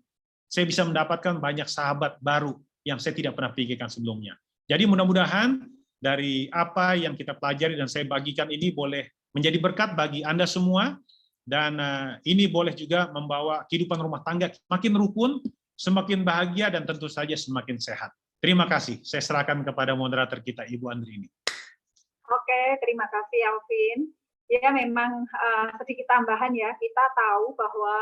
Saya bisa mendapatkan banyak sahabat baru yang saya tidak pernah pikirkan sebelumnya. Jadi mudah-mudahan dari apa yang kita pelajari dan saya bagikan ini boleh menjadi berkat bagi Anda semua, dan ini boleh juga membawa kehidupan rumah tangga makin rukun, semakin bahagia, dan tentu saja semakin sehat. Terima kasih. Saya serahkan kepada moderator kita, Ibu Andri ini. Oke, terima kasih Alvin. Ya, memang sedikit tambahan ya, kita tahu bahwa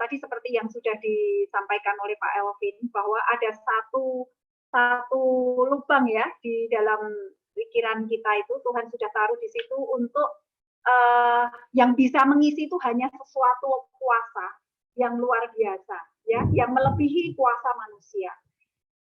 tadi seperti yang sudah disampaikan oleh Pak Alvin, bahwa ada satu lubang ya di dalam pikiran kita itu, Tuhan sudah taruh di situ untuk yang bisa mengisi itu hanya sesuatu kuasa yang luar biasa, ya, yang melebihi kuasa manusia.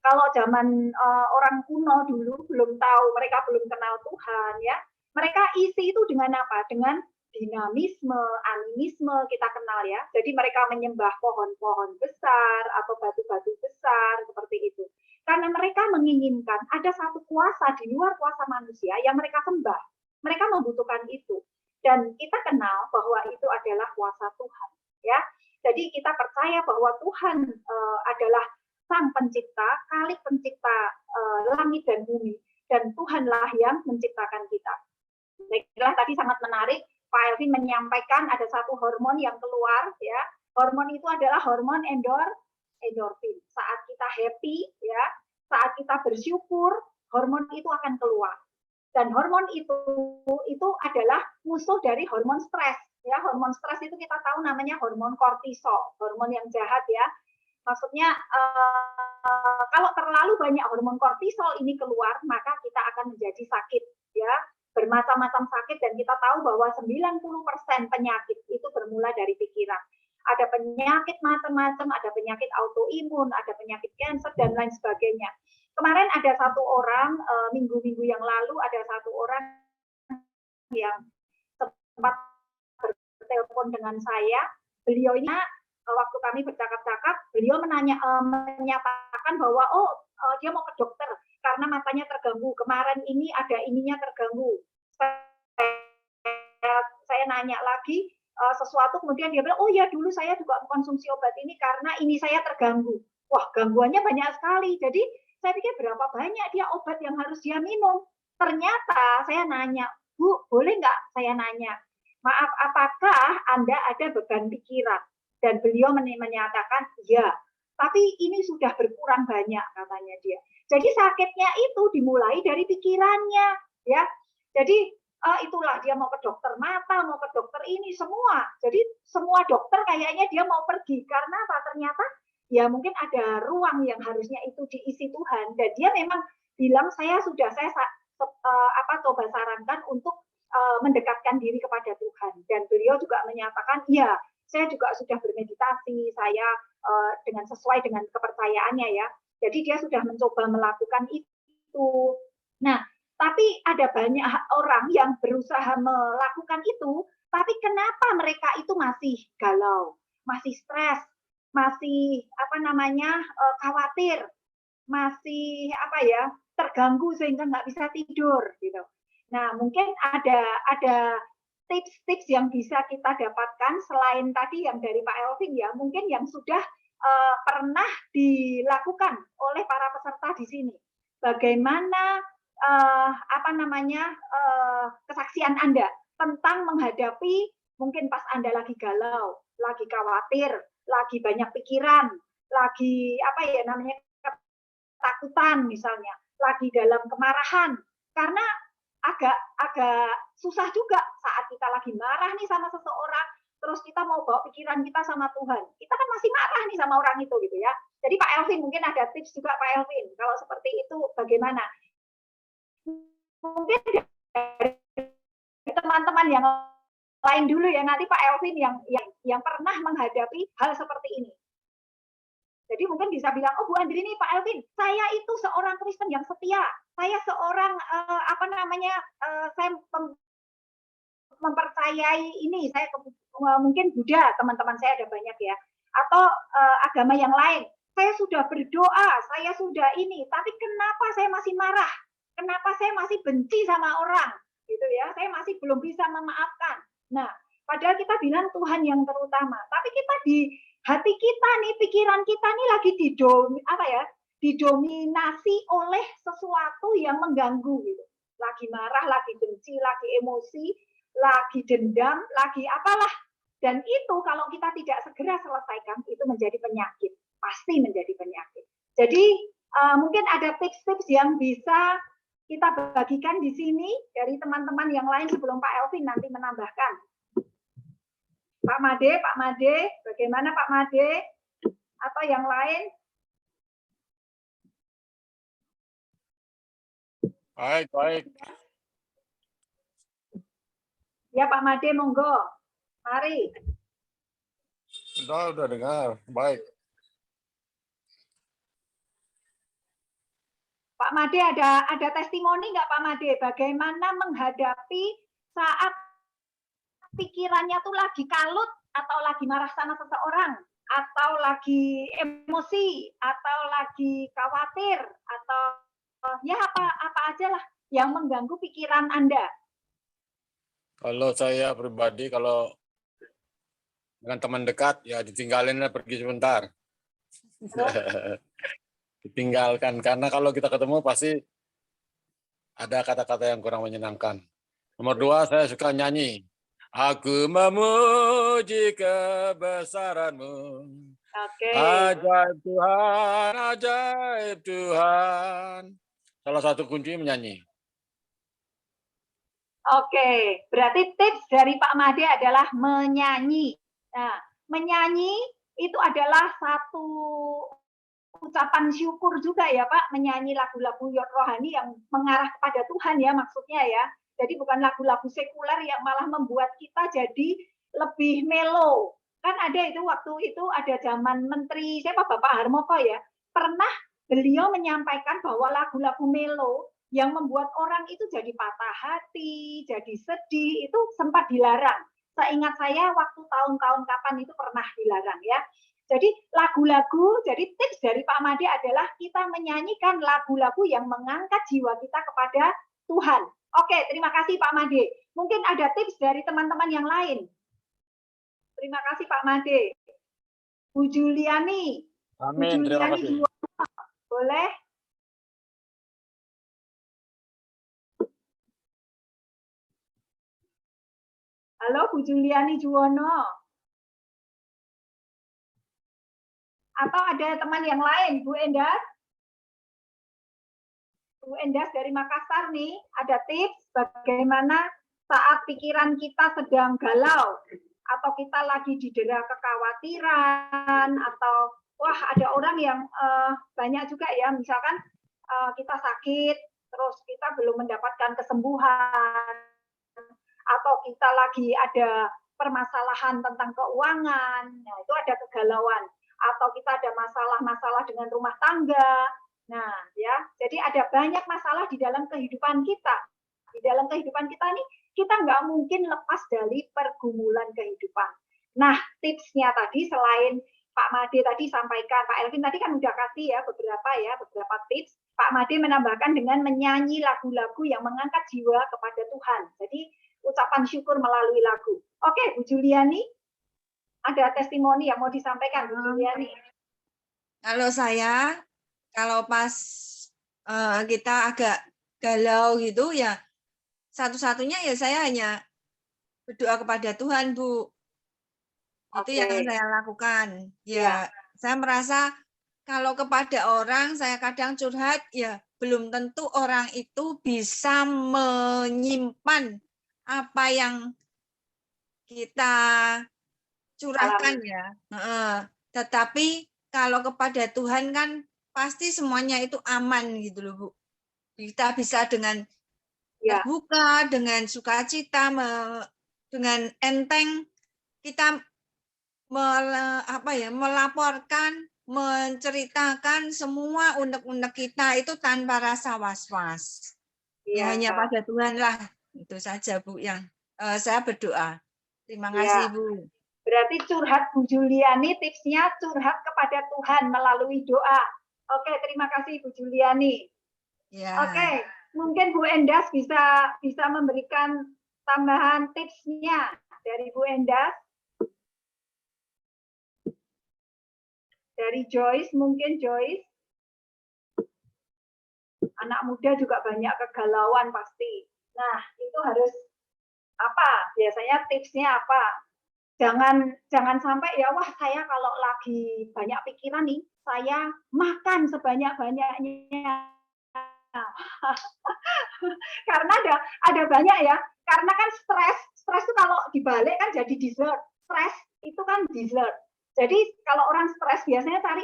Kalau zaman orang kuno dulu belum tahu, mereka belum kenal Tuhan, ya, mereka isi itu dengan apa? Dengan dinamisme, animisme kita kenal ya. Jadi mereka menyembah pohon-pohon besar atau batu-batu besar seperti itu. Karena mereka menginginkan ada satu kuasa di luar kuasa manusia yang mereka sembah. Mereka membutuhkan itu. Dan kita kenal bahwa itu adalah kuasa Tuhan, ya. Jadi kita percaya bahwa Tuhan adalah Sang Pencipta, Khalik Pencipta langit dan bumi, dan Tuhanlah yang menciptakan kita. Saya kira tadi sangat menarik Pak Elvin menyampaikan ada satu hormon yang keluar, ya. Hormon itu adalah hormon endorfin. Saat kita happy, ya, saat kita bersyukur, hormon itu akan keluar. Dan hormon itu adalah musuh dari hormon stres. Ya, hormon stres itu kita tahu namanya hormon kortisol, hormon yang jahat, ya. Maksudnya kalau terlalu banyak hormon kortisol ini keluar, maka kita akan menjadi sakit, ya, bermacam-macam sakit. Dan kita tahu bahwa 90% penyakit itu bermula dari pikiran. Ada penyakit macam-macam, ada penyakit autoimun, ada penyakit kanker dan lain sebagainya. Kemarin ada satu orang, minggu-minggu yang lalu ada satu orang yang sempat bertelepon dengan saya. Beliau ini waktu kami bercakap-cakap, beliau menyatakan bahwa dia mau ke dokter karena matanya terganggu. Kemarin ini ada ininya terganggu. Saya nanya lagi sesuatu, kemudian dia bilang, oh ya dulu saya juga mengkonsumsi obat ini karena ini saya terganggu. Wah, gangguannya banyak sekali. Jadi saya pikir berapa banyak dia obat yang harus dia minum. Ternyata saya nanya, Bu, boleh nggak saya nanya, maaf, apakah Anda ada beban pikiran? Dan beliau menyatakan, ya, tapi ini sudah berkurang banyak, katanya dia. Jadi sakitnya itu dimulai dari pikirannya, ya. Jadi itulah dia mau ke dokter mata, mau ke dokter ini, semua. Jadi semua dokter kayaknya dia mau pergi. Karena apa? Ternyata ya mungkin ada ruang yang harusnya itu diisi Tuhan. Dan dia memang bilang, saya coba sarankan untuk mendekatkan diri kepada Tuhan. Dan beliau juga menyatakan, ya, saya juga sudah bermeditasi, saya dengan sesuai dengan kepercayaannya, ya. Jadi dia sudah mencoba melakukan itu. Nah, tapi ada banyak orang yang berusaha melakukan itu, tapi kenapa mereka itu masih galau, masih stres, masih khawatir, masih terganggu sehingga nggak bisa tidur, gitu. Nah, mungkin ada tips-tips yang bisa kita dapatkan selain tadi yang dari Pak Elvin, ya, mungkin yang sudah pernah dilakukan oleh para peserta di sini. Bagaimana kesaksian Anda tentang menghadapi mungkin pas Anda lagi galau, lagi khawatir, lagi banyak pikiran, lagi ketakutan misalnya, lagi dalam kemarahan. Karena agak susah juga saat kita lagi marah nih sama seseorang, terus kita mau bawa pikiran kita sama Tuhan. Kita kan masih marah nih sama orang itu, gitu ya. Jadi Pak Elvin, mungkin ada tips juga Pak Elvin. Kalau seperti itu bagaimana? Mungkin teman-teman yang lain dulu ya, nanti Pak Elvin yang pernah menghadapi hal seperti ini. Jadi mungkin bisa bilang, oh Bu Andri ini Pak Elvin, saya itu seorang Kristen yang setia, saya seorang saya mempercayai ini, saya mungkin Buddha, teman-teman saya ada banyak ya, atau agama yang lain. Saya sudah berdoa, saya sudah ini, tapi kenapa saya masih marah? Kenapa saya masih benci sama orang? Gitu ya, saya masih belum bisa memaafkan. Nah, padahal kita bilang Tuhan yang terutama, tapi kita di hati kita nih, pikiran kita nih lagi didominasi oleh sesuatu yang mengganggu gitu. Lagi marah, lagi benci, lagi emosi, lagi dendam, lagi apalah. Dan itu kalau kita tidak segera selesaikan, itu menjadi penyakit. Pasti menjadi penyakit. Jadi mungkin ada tips-tips yang bisa kita bagikan di sini dari teman-teman yang lain sebelum Pak Elvin nanti menambahkan. Pak Made, bagaimana Pak Made? Atau yang lain? Baik. Ya Pak Made, monggo. Mari. Udah dengar. Baik. Pak Made, ada testimoni nggak Pak Made? Bagaimana menghadapi saat pikirannya tuh lagi kalut, atau lagi marah sama seseorang, atau lagi emosi, atau lagi khawatir, atau ya apa aja lah yang mengganggu pikiran Anda. Kalau saya pribadi, kalau dengan teman dekat, ya ditinggalin pergi sebentar. Ditinggalkan, karena kalau kita ketemu pasti ada kata-kata yang kurang menyenangkan. Nomor 2, saya suka nyanyi. Aku memuji kebesaran-Mu. Oke. Ajaib Tuhan, ajaib Tuhan. Salah satu kunci menyanyi. Oke, berarti tips dari Pak Made adalah menyanyi. Nah, menyanyi itu adalah satu ucapan syukur juga ya Pak, menyanyi lagu-lagu rohani yang mengarah kepada Tuhan ya maksudnya ya. Jadi bukan lagu-lagu sekuler yang malah membuat kita jadi lebih melo. Kan ada itu waktu itu ada zaman Menteri siapa Bapak Harmoko ya, pernah beliau menyampaikan bahwa lagu-lagu melo yang membuat orang itu jadi patah hati, jadi sedih, itu sempat dilarang. Seingat saya waktu tahun-tahun kapan itu pernah dilarang ya. Jadi lagu-lagu, jadi tips dari Pak Made adalah kita menyanyikan lagu-lagu yang mengangkat jiwa kita kepada Tuhan. Oke, terima kasih Pak Made. Mungkin ada tips dari teman-teman yang lain. Terima kasih Pak Made. Bu Juliani. Amin, terima kasih. Boleh? Halo Bu Juliani Juwono. Atau ada teman yang lain, Bu Endas? Bu Endas dari Makassar nih, ada tips bagaimana saat pikiran kita sedang galau, atau kita lagi didera kekhawatiran, atau wah ada orang yang banyak juga ya, misalkan kita sakit, terus kita belum mendapatkan kesembuhan, atau kita lagi ada permasalahan tentang keuangan, nah itu ada kegalauan, atau kita ada masalah-masalah dengan rumah tangga. Nah, ya, jadi ada banyak masalah di dalam kehidupan kita. Di dalam kehidupan kita nih, kita nggak mungkin lepas dari pergumulan kehidupan. Nah, tipsnya tadi selain Pak Made tadi sampaikan, Pak Elvin tadi kan udah kasih ya beberapa tips. Pak Made menambahkan dengan menyanyi lagu-lagu yang mengangkat jiwa kepada Tuhan. Jadi ucapan syukur melalui lagu. Oke, Bu Juliani, ada testimoni yang mau disampaikan, Bu Juliani. Kalau saya, kalau pas kita agak galau gitu ya, satu-satunya ya saya hanya berdoa kepada Tuhan, Bu. Itu yang saya lakukan. Ya, saya merasa kalau kepada orang saya kadang curhat, ya belum tentu orang itu bisa menyimpan apa yang kita curahkan ya. Tetapi kalau kepada Tuhan kan pasti semuanya itu aman gitu loh Bu. Kita bisa dengan terbuka, dengan sukacita, dengan enteng kita melaporkan, menceritakan semua unek-unek kita itu tanpa rasa was-was. Ya hanya pada Tuhan lah. Itu saja Bu yang saya berdoa. Terima kasih Bu. Berarti curhat Bu Juliani, tipsnya curhat kepada Tuhan melalui doa. Oke, terima kasih Bu Juliani. Ya. Oke, mungkin Bu Endas bisa memberikan tambahan tipsnya dari Bu Endas. Dari Joyce, mungkin Joyce. Anak muda juga banyak kegalauan pasti. Nah, itu harus apa? Biasanya tipsnya apa? Jangan sampai ya wah saya kalau lagi banyak pikiran nih, saya makan sebanyak-banyaknya. Karena ada banyak ya. Karena kan stres itu kalau dibalik kan jadi dessert. Stres itu kan dessert. Jadi kalau orang stres biasanya cari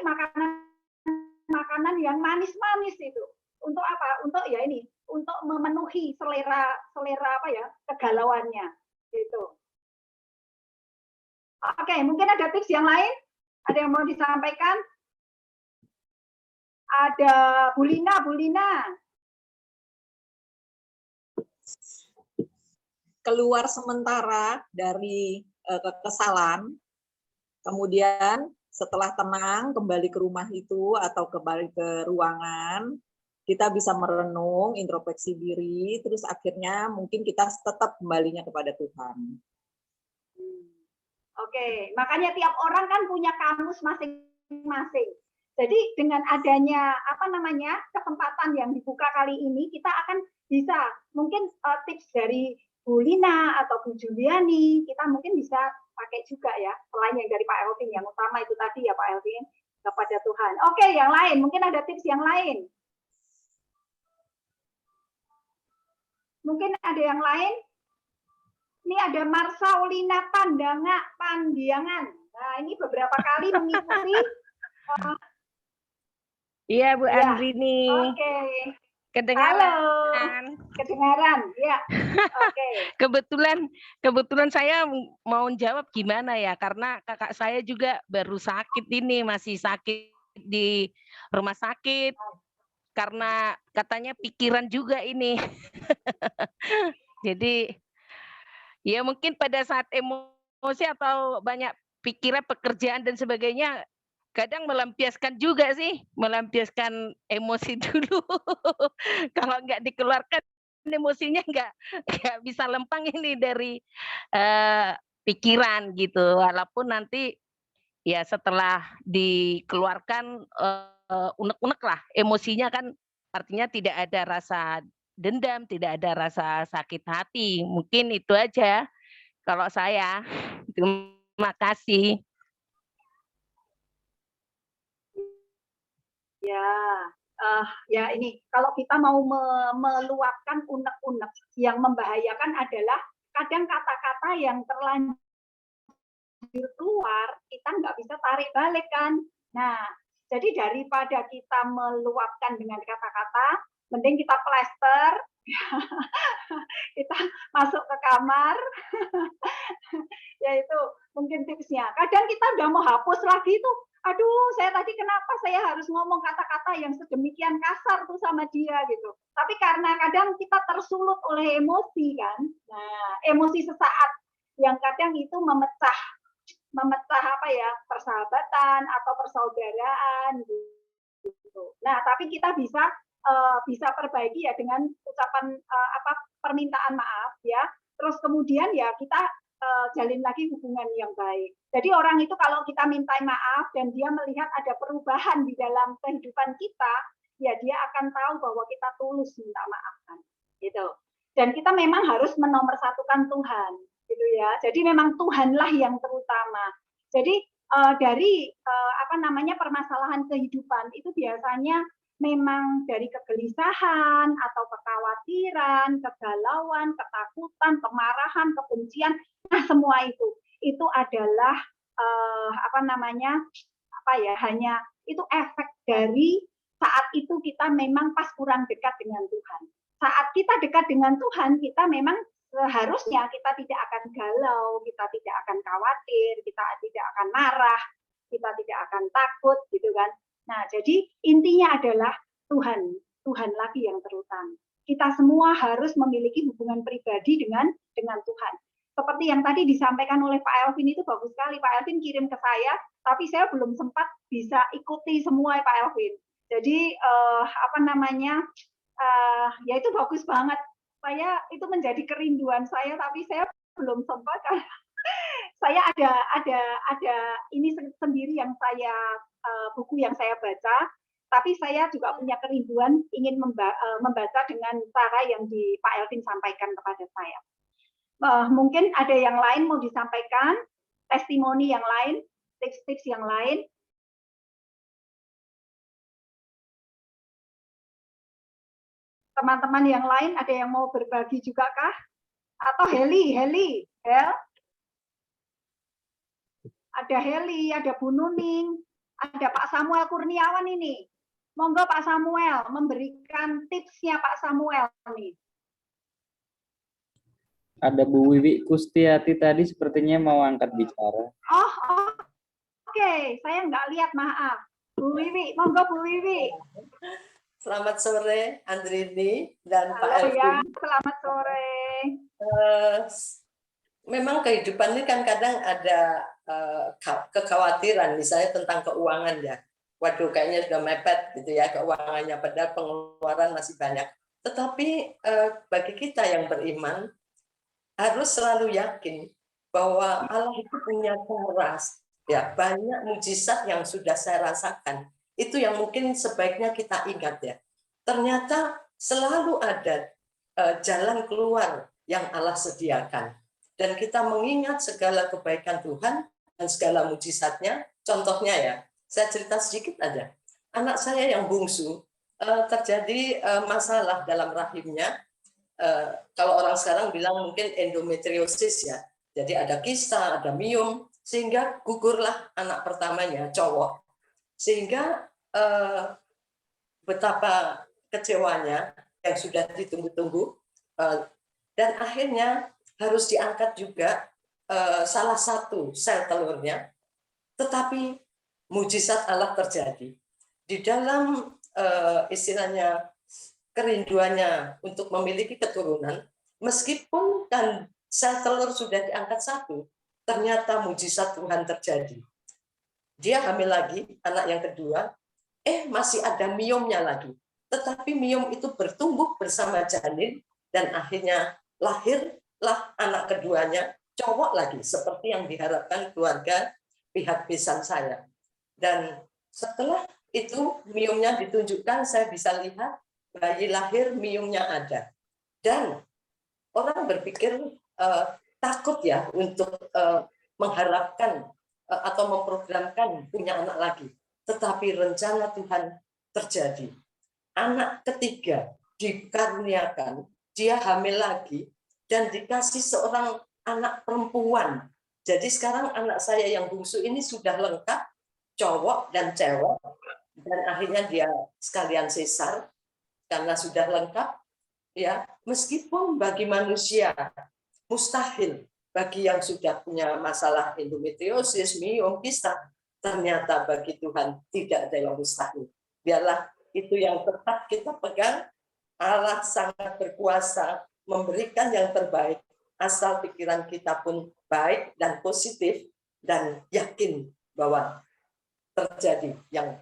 makanan yang manis-manis itu. Untuk apa? Untuk ya ini, untuk memenuhi selera apa ya, kegalauannya. Gitu. Oke, mungkin ada tips yang lain? Ada yang mau disampaikan? Ada Bu Lina. Keluar sementara dari kekesalan, kemudian setelah tenang kembali ke rumah itu atau kembali ke ruangan, kita bisa merenung, introspeksi diri, terus akhirnya mungkin kita tetap kembalinya kepada Tuhan. Oke, makanya tiap orang kan punya kamus masing-masing. Jadi dengan adanya kesempatan yang dibuka kali ini, kita akan bisa mungkin tips dari Bu Lina atau Bu Juliani, kita mungkin bisa pakai juga ya, selain yang dari Pak Elvin, yang utama itu tadi ya Pak Elvin, kepada Tuhan. Oke, yang lain, mungkin ada tips yang lain. Mungkin ada yang lain? Ini ada Marsaulina Pandiangan. Nah, ini beberapa kali mengikuti. Iya, Bu Ya, Andrini. Oke. Kedengaran. Halo. Kedengaran, ya. Oke. Kebetulan saya mau jawab gimana ya, karena kakak saya juga baru sakit ini, masih sakit di rumah sakit karena katanya pikiran juga ini. Jadi ya mungkin pada saat emosi atau banyak pikiran pekerjaan dan sebagainya, kadang melampiaskan juga sih, melampiaskan emosi dulu. Kalau nggak dikeluarkan emosinya nggak bisa lempang ini dari pikiran gitu. Walaupun nanti ya setelah dikeluarkan unek-unek lah emosinya, kan artinya tidak ada rasa dendam, tidak ada rasa sakit hati. Mungkin itu aja kalau saya. Terima kasih. Ya ini kalau kita mau meluapkan unek-unek yang membahayakan adalah kadang kata-kata yang terlanjur keluar kita nggak bisa tarik balik kan. Nah, jadi daripada kita meluapkan dengan kata-kata, mending kita plester, kita masuk ke kamar, yaitu mungkin tipsnya. Kadang kita udah mau hapus lagi tuh, aduh saya tadi kenapa saya harus ngomong kata-kata yang sedemikian kasar tuh sama dia gitu. Tapi karena kadang kita tersulut oleh emosi kan, nah emosi sesaat yang kadang itu memecah apa ya, persahabatan atau persaudaraan gitu. Nah tapi kita bisa perbaiki ya dengan ucapan permintaan maaf ya. Terus kemudian ya kita jalin lagi hubungan yang baik. Jadi orang itu kalau kita minta maaf dan dia melihat ada perubahan di dalam kehidupan kita, ya dia akan tahu bahwa kita tulus minta maaf kan. Gitu. Dan kita memang harus menomorsatukan Tuhan, gitu ya. Jadi memang Tuhanlah yang terutama. Jadi dari permasalahan kehidupan itu biasanya memang dari kegelisahan atau kekhawatiran, kegalauan, ketakutan, kemarahan, kebencian. Nah, semua itu adalah hanya itu efek dari saat itu kita memang pas kurang dekat dengan Tuhan. Saat kita dekat dengan Tuhan, kita memang seharusnya kita tidak akan galau, kita tidak akan khawatir, kita tidak akan marah, kita tidak akan takut, gitu kan. Nah, jadi intinya adalah Tuhan lagi yang terutama. Kita semua harus memiliki hubungan pribadi dengan Tuhan. Seperti yang tadi disampaikan oleh Pak Elvin itu bagus sekali. Pak Elvin kirim ke saya, tapi saya belum sempat bisa ikuti semua Pak Elvin. Jadi ya itu bagus banget. Saya itu menjadi kerinduan saya, tapi saya belum sempat. Saya ada ini sendiri yang saya buku yang saya baca, tapi saya juga punya kerinduan ingin membaca dengan cara yang Pak Elvin sampaikan kepada saya. Mungkin ada yang lain mau disampaikan, testimoni yang lain, tips-tips yang lain. Teman-teman yang lain ada yang mau berbagi juga kah? Atau Heli? Hel? Ada Heli, ada Bu Nuning, ada Pak Samuel Kurniawan ini. Monggo Pak Samuel memberikan tipsnya Pak Samuel nih. Ada Bu Wiwi Kustiati tadi sepertinya mau angkat bicara. Oke. Saya nggak lihat, maaf. Bu Wiwi, monggo Bu Wiwi. Selamat sore Andrini dan Pak Elvin. Ya, selamat sore. Memang kehidupan ini kan kadang ada kekhawatiran, misalnya tentang keuangan ya. Waduh, kayaknya sudah mepet gitu ya keuangannya, padahal pengeluaran masih banyak. Tetapi bagi kita yang beriman harus selalu yakin bahwa Allah itu punya cara. Ya, banyak mujizat yang sudah saya rasakan. Itu yang mungkin sebaiknya kita ingat ya. Ternyata selalu ada jalan keluar yang Allah sediakan. Dan kita mengingat segala kebaikan Tuhan dan segala mujizatnya. Contohnya ya, saya cerita sedikit aja. Anak saya yang bungsu, terjadi masalah dalam rahimnya. Kalau orang sekarang bilang mungkin endometriosis ya. Jadi ada kista, ada miom, sehingga gugurlah anak pertamanya, cowok. Sehingga betapa kecewanya yang sudah ditunggu-tunggu, dan akhirnya harus diangkat juga salah satu sel telurnya, tetapi mujizat Allah terjadi. Di dalam istilahnya kerinduannya untuk memiliki keturunan, meskipun kan sel telur sudah diangkat satu, ternyata mujizat Tuhan terjadi. Dia hamil lagi, anak yang kedua, masih ada miomnya lagi. Tetapi miom itu bertumbuh bersama janin, dan akhirnya lahirlah anak keduanya, cowok lagi, seperti yang diharapkan keluarga pihak besan saya. Dan setelah itu miomnya ditunjukkan, saya bisa lihat bayi lahir, miomnya ada. Dan orang berpikir takut ya untuk mengharapkan atau memprogramkan punya anak lagi. Tetapi rencana Tuhan terjadi. Anak ketiga dikaruniakan, dia hamil lagi, dan dikasih seorang anak perempuan. Jadi sekarang anak saya yang bungsu ini sudah lengkap, cowok dan cewek, dan akhirnya dia sekalian sesar karena sudah lengkap. Ya, meskipun bagi manusia mustahil, bagi yang sudah punya masalah endometriosis, miom, kista, ternyata bagi Tuhan tidak ada yang mustahil. Biarlah itu yang tetap kita pegang. Allah sangat berkuasa memberikan yang terbaik, asal pikiran kita pun baik dan positif, dan yakin bahwa terjadi yang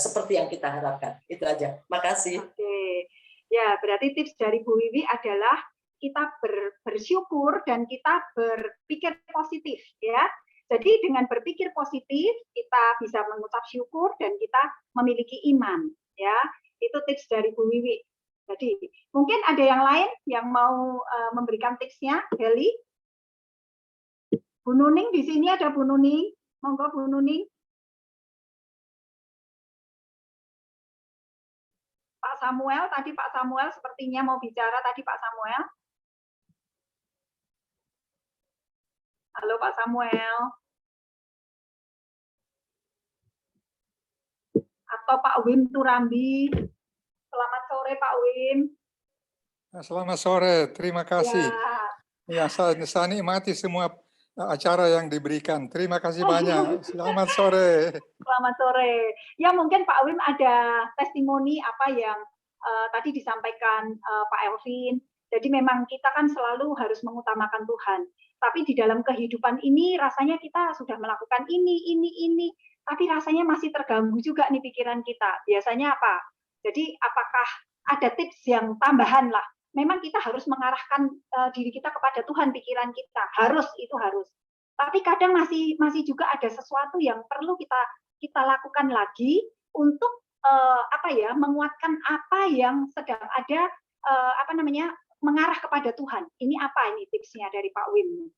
seperti yang kita harapkan. Itu aja. Makasih. Oke. Ya, berarti tips dari Bu Wiwi adalah kita bersyukur dan kita berpikir positif, ya. Jadi dengan berpikir positif kita bisa mengucap syukur dan kita memiliki iman, ya. Itu tips dari Bu Wiwi. Jadi mungkin ada yang lain yang mau memberikan tipsnya, Heli. Bu Nuning di sini ada Bu Nuning, monggo Bu Nuning. Pak Samuel, tadi Pak Samuel sepertinya mau bicara tadi Pak Samuel. Halo Pak Samuel. Atau Pak Wim Turambi. Selamat sore Pak Wim. Selamat sore, terima kasih. Ya, saya nikmati semua acara yang diberikan. Terima kasih banyak. Selamat sore. Selamat sore. Ya mungkin Pak Wim ada testimoni apa yang tadi disampaikan Pak Elvin. Jadi memang kita kan selalu harus mengutamakan Tuhan. Tapi di dalam kehidupan ini rasanya kita sudah melakukan ini. Tapi rasanya masih terganggu juga nih pikiran kita. Biasanya apa? Jadi apakah ada tips yang tambahan lah? Memang kita harus mengarahkan diri kita kepada Tuhan, pikiran kita. Itu harus. Tapi kadang masih juga ada sesuatu yang perlu kita lakukan lagi untuk menguatkan apa yang sedang ada mengarah kepada Tuhan. Ini apa ini tipsnya dari Pak Wim?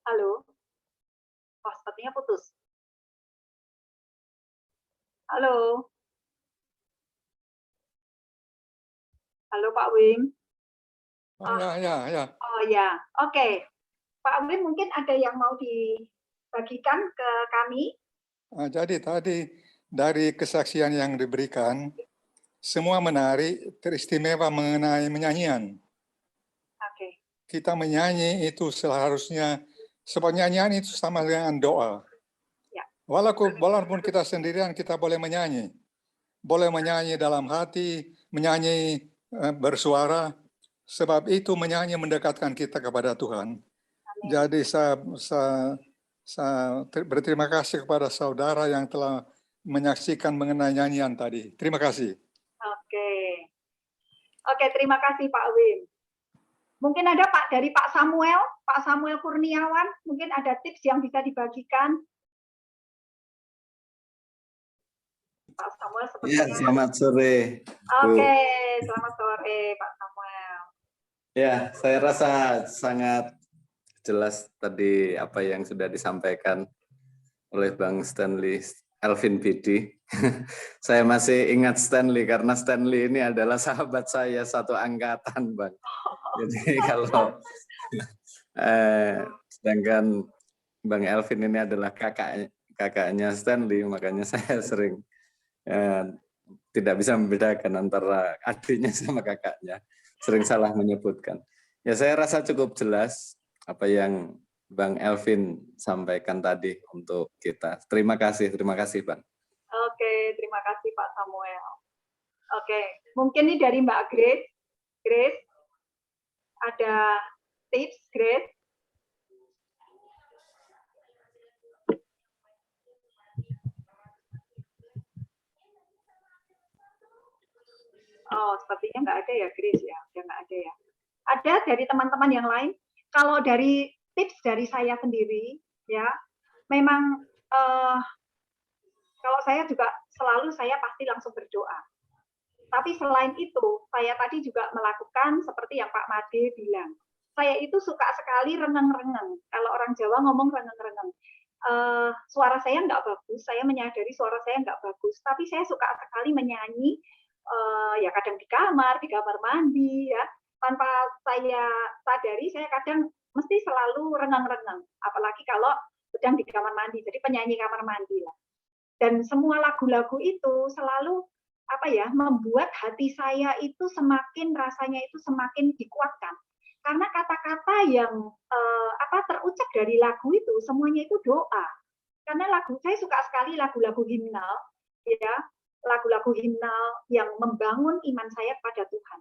Halo? Oh, sepertinya putus. Halo? Halo Pak Wim? Ya. Oh ya, oke. Pak Wim mungkin ada yang mau dibagikan ke kami? Jadi tadi dari kesaksian yang diberikan, semua menarik, teristimewa mengenai menyanyian. Oke. Kita menyanyi itu seharusnya, sebab nyanyian itu sama dengan doa. Ya. Walaupun kita sendirian, kita boleh menyanyi. Boleh menyanyi dalam hati, menyanyi bersuara, sebab itu menyanyi mendekatkan kita kepada Tuhan. Amin. Jadi saya berterima kasih kepada saudara yang telah menyaksikan mengenai nyanyian tadi. Terima kasih. Oke, terima kasih Pak Wim. Mungkin ada dari Pak Samuel Kurniawan, mungkin ada tips yang bisa dibagikan. Pak Samuel Ya, sepertinya. selamat sore. Bu. Oke, selamat sore Pak Samuel. Ya, saya rasa sangat jelas tadi apa yang sudah disampaikan oleh Bang Stanley Alvin Bidi. Saya masih ingat Stanley karena Stanley ini adalah sahabat saya satu angkatan, Bang. Jadi kalau sedangkan Bang Alvin ini adalah kakaknya Stanley, makanya saya sering tidak bisa membedakan antara adiknya sama kakaknya. Sering salah menyebutkan. Ya, saya rasa cukup jelas apa yang Bang Elvin sampaikan tadi untuk kita. Terima kasih Bang. Oke, terima kasih Pak Samuel. Oke, mungkin ini dari Mbak Grace. Grace, ada tips, Grace? Oh, sepertinya nggak ada ya, Grace ya. Udah nggak ada ya. Ada dari teman-teman yang lain. Kalau dari tips dari saya sendiri, ya, memang kalau saya juga selalu saya pasti langsung berdoa. Tapi selain itu, saya tadi juga melakukan seperti yang Pak Made bilang. Saya itu suka sekali rengeng-rengeng. Kalau orang Jawa ngomong rengeng-rengeng. Suara saya nggak bagus, saya menyadari suara saya nggak bagus. Tapi saya suka sekali menyanyi, ya kadang di kamar mandi, ya. Tanpa saya sadari, saya kadang mesti selalu rengeng-rengeng. Apalagi kalau sedang di kamar mandi, jadi penyanyi kamar mandi lah. Dan semua lagu-lagu itu selalu membuat hati saya itu semakin rasanya itu semakin dikuatkan. Karena kata-kata yang terucap dari lagu itu semuanya itu doa. Karena saya suka sekali lagu-lagu himnal, ya, lagu-lagu himnal yang membangun iman saya kepada Tuhan.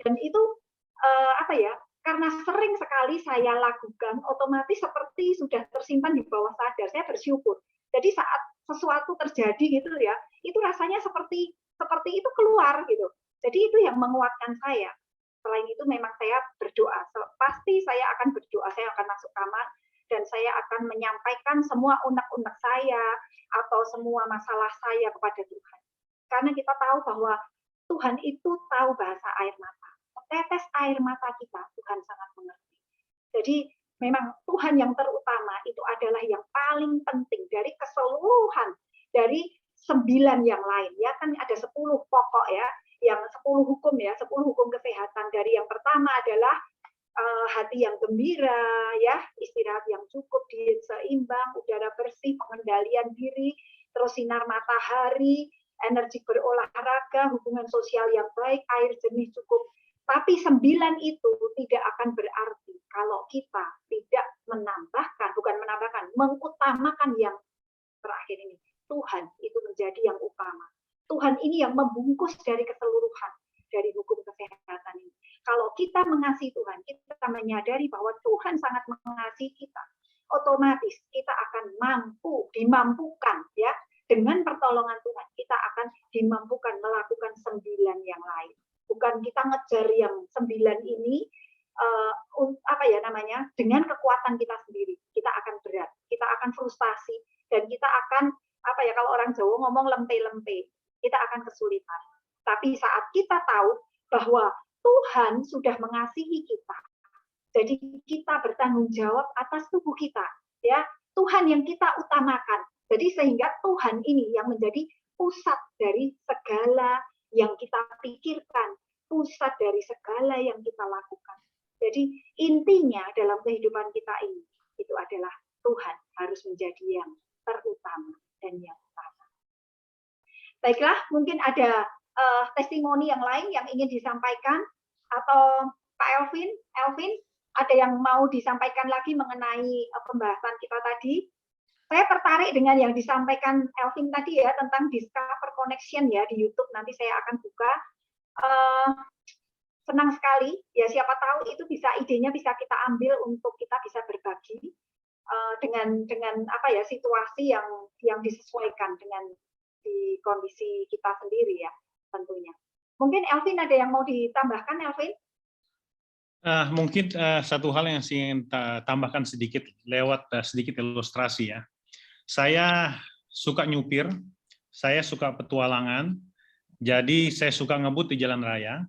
Dan itu karena sering sekali saya lakukan, otomatis seperti sudah tersimpan di bawah sadar. Saya bersyukur. Jadi saat sesuatu terjadi gitu ya, itu rasanya seperti itu keluar gitu. Jadi itu yang menguatkan saya. Selain itu memang saya berdoa. Pasti saya akan berdoa. Saya akan masuk kamar dan saya akan menyampaikan semua unek-unek saya atau semua masalah saya kepada Tuhan. Karena kita tahu bahwa Tuhan itu tahu bahasa air mata. Tetes air mata kita, Tuhan sangat mengerti. Jadi memang Tuhan yang terutama itu adalah yang paling penting dari keseluruhan dari 9 yang lain. Ya kan ada 10 pokok ya, yang 10 hukum ya, 10 hukum kesehatan. Dari yang pertama adalah hati yang gembira, ya, istirahat yang cukup, diet seimbang, udara bersih, pengendalian diri, terus sinar matahari, energi berolahraga, hubungan sosial yang baik, air jernih cukup. Tapi 9 itu tidak akan berarti kalau kita tidak mengutamakan yang terakhir ini. Tuhan itu menjadi yang utama. Tuhan ini yang membungkus dari keseluruhan dari hukum kesehatan ini. Kalau kita mengasihi Tuhan, kita menyadari bahwa Tuhan sangat mengasihi kita, otomatis kita akan dimampukan ya, dengan pertolongan Tuhan, kita akan dimampukan melakukan 9 yang lain. Bukan kita ngejar yang 9 ini dengan kekuatan kita sendiri. Kita akan berat, kita akan frustasi, dan kita akan kalau orang Jawa ngomong lempe-lempe, kita akan kesulitan. Tapi saat kita tahu bahwa Tuhan sudah mengasihi kita, jadi kita bertanggung jawab atas tubuh kita, ya, Tuhan yang kita utamakan. Jadi sehingga Tuhan ini yang menjadi pusat dari segala yang kita pikirkan, pusat dari segala yang kita lakukan. Jadi intinya dalam kehidupan kita ini, itu adalah Tuhan harus menjadi yang terutama dan yang utama. Baiklah, mungkin ada testimoni yang lain yang ingin disampaikan, atau Pak Elvin, ada yang mau disampaikan lagi mengenai pembahasan kita tadi? Saya tertarik dengan yang disampaikan Elvin tadi ya, tentang Discover Connection ya di YouTube, nanti saya akan buka. Senang sekali, ya siapa tahu itu idenya bisa kita ambil untuk kita bisa berbagi dengan situasi yang disesuaikan dengan di kondisi kita sendiri ya tentunya. Mungkin Elvin ada yang mau ditambahkan, Elvin? Mungkin satu hal yang saya ingin tambahkan sedikit lewat sedikit ilustrasi ya. Saya suka nyupir, Saya suka petualangan, jadi saya suka ngebut di jalan raya.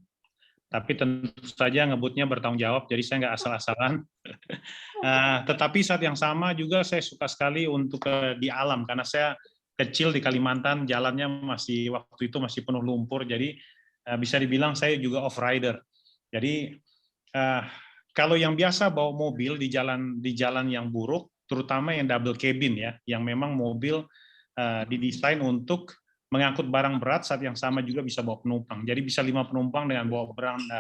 Tapi tentu saja ngebutnya bertanggung jawab, jadi saya nggak asal-asalan. Tetapi saat yang sama juga saya suka sekali untuk di alam, karena saya kecil di Kalimantan, jalannya waktu itu masih penuh lumpur, jadi bisa dibilang saya juga off-rider. Jadi kalau yang biasa bawa mobil di jalan yang buruk, terutama yang double cabin ya, yang memang mobil didesain untuk mengangkut barang berat, saat yang sama juga bisa bawa penumpang. Jadi bisa 5 penumpang dengan bawa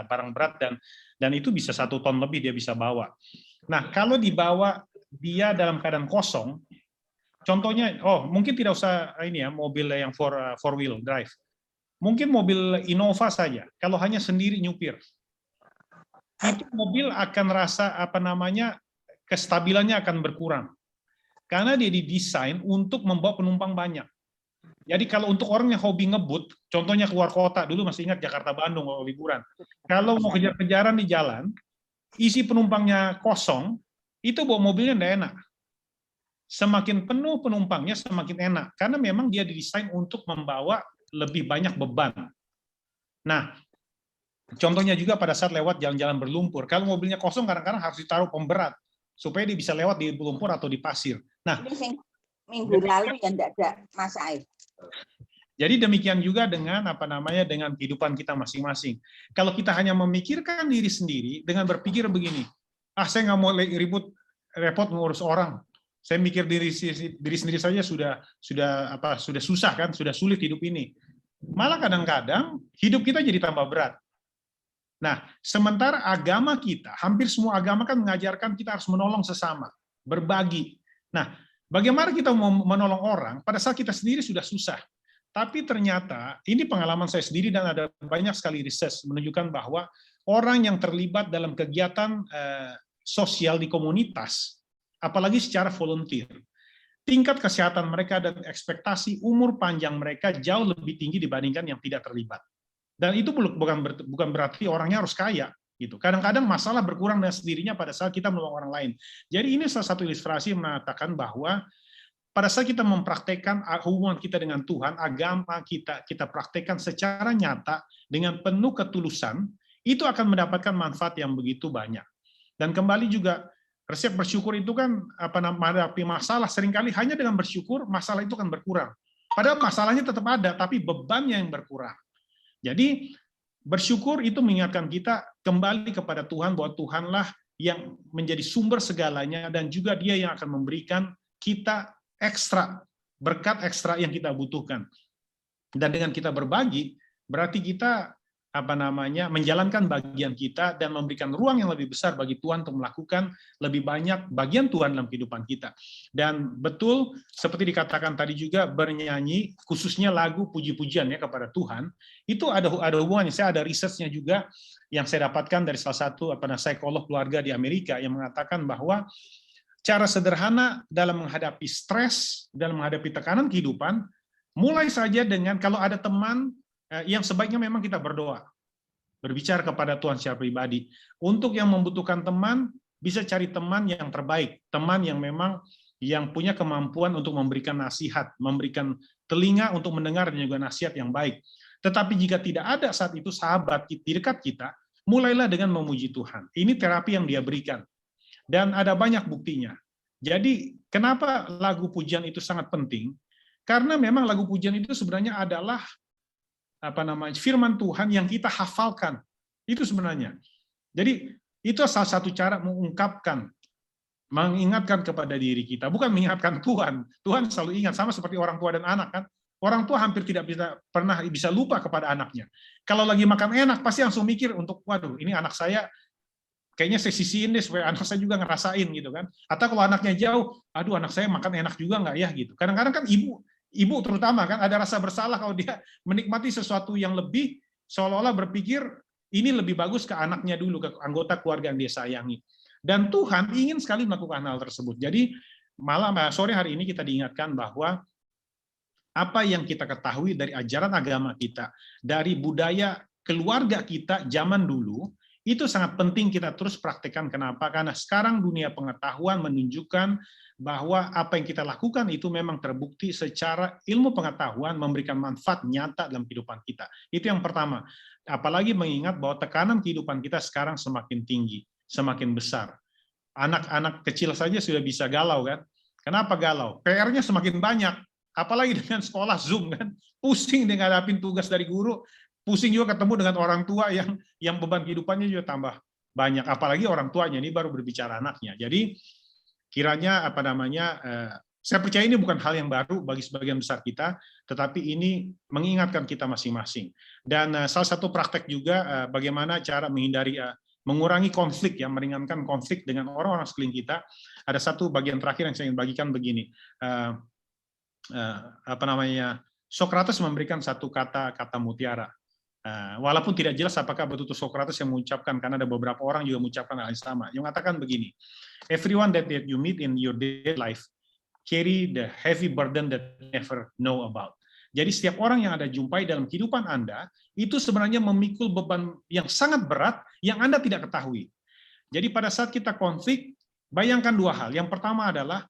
barang berat, dan itu bisa 1 ton lebih dia bisa bawa. Nah, kalau dibawa dia dalam keadaan kosong, contohnya, mungkin tidak usah ini ya, mobil yang four wheel drive. Mungkin mobil Innova saja, kalau hanya sendiri nyupir, itu mobil akan rasa kestabilannya akan berkurang. Karena dia didesain untuk membawa penumpang banyak. Jadi kalau untuk orang yang hobi ngebut, contohnya keluar kota, dulu masih ingat Jakarta-Bandung kalau liburan, kalau mau kejar-kejaran di jalan, isi penumpangnya kosong, itu bawa mobilnya tidak enak. Semakin penuh penumpangnya, semakin enak. Karena memang dia didesain untuk membawa lebih banyak beban. Nah, contohnya juga pada saat lewat jalan-jalan berlumpur, kalau mobilnya kosong kadang-kadang harus ditaruh pemberat, supaya dia bisa lewat di lumpur atau di pasir. Nah, minggu lalu yang tidak ada Mas Aib. Jadi demikian juga dengan dengan kehidupan kita masing-masing. Kalau kita hanya memikirkan diri sendiri dengan berpikir begini, saya nggak mau repot ngurus orang. Saya mikir diri sendiri saja sudah susah kan, sudah sulit hidup ini. Malah kadang-kadang hidup kita jadi tambah berat. Nah, sementara agama kita, hampir semua agama kan mengajarkan kita harus menolong sesama, berbagi. Nah, bagaimana kita mau menolong orang pada saat kita sendiri sudah susah? Tapi ternyata, ini pengalaman saya sendiri dan ada banyak sekali riset menunjukkan bahwa orang yang terlibat dalam kegiatan sosial di komunitas, apalagi secara volunteer, tingkat kesehatan mereka dan ekspektasi umur panjang mereka jauh lebih tinggi dibandingkan yang tidak terlibat. Dan itu bukan berarti orangnya harus kaya. Gitu. Kadang-kadang masalah berkurang dengan sendirinya pada saat kita menolong orang lain. Jadi ini salah satu ilustrasi yang mengatakan bahwa pada saat kita mempraktekkan hubungan kita dengan Tuhan, agama kita praktekkan secara nyata dengan penuh ketulusan, itu akan mendapatkan manfaat yang begitu banyak. Dan kembali juga resep bersyukur itu kan menghadapi masalah seringkali hanya dengan bersyukur masalah itu akan berkurang. Padahal masalahnya tetap ada, tapi bebannya yang berkurang. Jadi bersyukur itu mengingatkan kita kembali kepada Tuhan, bahwa Tuhanlah yang menjadi sumber segalanya, dan juga Dia yang akan memberikan kita ekstra, berkat ekstra yang kita butuhkan. Dan dengan kita berbagi, berarti kita menjalankan bagian kita dan memberikan ruang yang lebih besar bagi Tuhan untuk melakukan lebih banyak bagian Tuhan dalam kehidupan kita. Dan betul seperti dikatakan tadi juga, bernyanyi khususnya lagu puji-pujian ya kepada Tuhan, itu ada hubungannya. Saya ada risetnya juga yang saya dapatkan dari salah satu psikolog keluarga di Amerika yang mengatakan bahwa cara sederhana dalam menghadapi stres, dalam menghadapi tekanan kehidupan, mulai saja dengan kalau ada teman yang sebaiknya memang kita berdoa, berbicara kepada Tuhan secara pribadi. Untuk yang membutuhkan teman, bisa cari teman yang terbaik, teman yang memang yang punya kemampuan untuk memberikan nasihat, memberikan telinga untuk mendengar dan juga nasihat yang baik. Tetapi jika tidak ada saat itu sahabat di dekat kita, mulailah dengan memuji Tuhan. Ini terapi yang Dia berikan. Dan ada banyak buktinya. Jadi kenapa lagu pujian itu sangat penting? Karena memang lagu pujian itu sebenarnya adalah firman Tuhan yang kita hafalkan. Itu sebenarnya. Jadi itu salah satu cara mengungkapkan, mengingatkan kepada diri kita, bukan mengingatkan Tuhan. Tuhan selalu ingat, sama seperti orang tua dan anak kan. Orang tua hampir tidak pernah bisa lupa kepada anaknya. Kalau lagi makan enak pasti langsung mikir untuk, waduh, ini anak saya kayaknya saya sisihin deh supaya anak saya juga ngerasain gitu kan. Atau kalau anaknya jauh, aduh anak saya makan enak juga nggak ya gitu. Kadang-kadang kan ibu terutama kan ada rasa bersalah kalau dia menikmati sesuatu yang lebih, seolah-olah berpikir ini lebih bagus ke anaknya dulu, ke anggota keluarga yang dia sayangi. Dan Tuhan ingin sekali melakukan hal tersebut. Jadi sore hari ini kita diingatkan bahwa apa yang kita ketahui dari ajaran agama kita, dari budaya keluarga kita zaman dulu, Itu sangat penting kita terus praktekkan. Kenapa? Karena sekarang dunia pengetahuan menunjukkan bahwa apa yang kita lakukan itu memang terbukti secara ilmu pengetahuan memberikan manfaat nyata dalam kehidupan kita. Itu yang pertama. Apalagi mengingat bahwa tekanan kehidupan kita sekarang semakin tinggi, semakin besar. Anak-anak kecil saja sudah bisa galau kan? Kenapa galau? PR-nya semakin banyak. Apalagi dengan sekolah Zoom kan? Pusing dengan ngadapin tugas dari guru, pusing juga ketemu dengan orang tua yang beban kehidupannya juga tambah banyak. Apalagi orang tuanya, ini baru berbicara anaknya. Jadi kiranya saya percaya ini bukan hal yang baru bagi sebagian besar kita, tetapi ini mengingatkan kita masing-masing. Dan salah satu praktek juga bagaimana cara mengurangi konflik, ya, meringankan konflik dengan orang-orang sekeliling kita. Ada satu bagian terakhir yang saya ingin bagikan begini. Sokrates memberikan satu kata mutiara. Walaupun tidak jelas apakah betul-betul Sokrates yang mengucapkan, karena ada beberapa orang juga mengucapkan hal yang sama. Yang mengatakan begini, everyone that you meet in your daily life carry the heavy burden that you never know about. Jadi setiap orang yang Anda jumpai dalam kehidupan Anda, itu sebenarnya memikul beban yang sangat berat yang Anda tidak ketahui. Jadi pada saat kita konflik, bayangkan dua hal. Yang pertama adalah,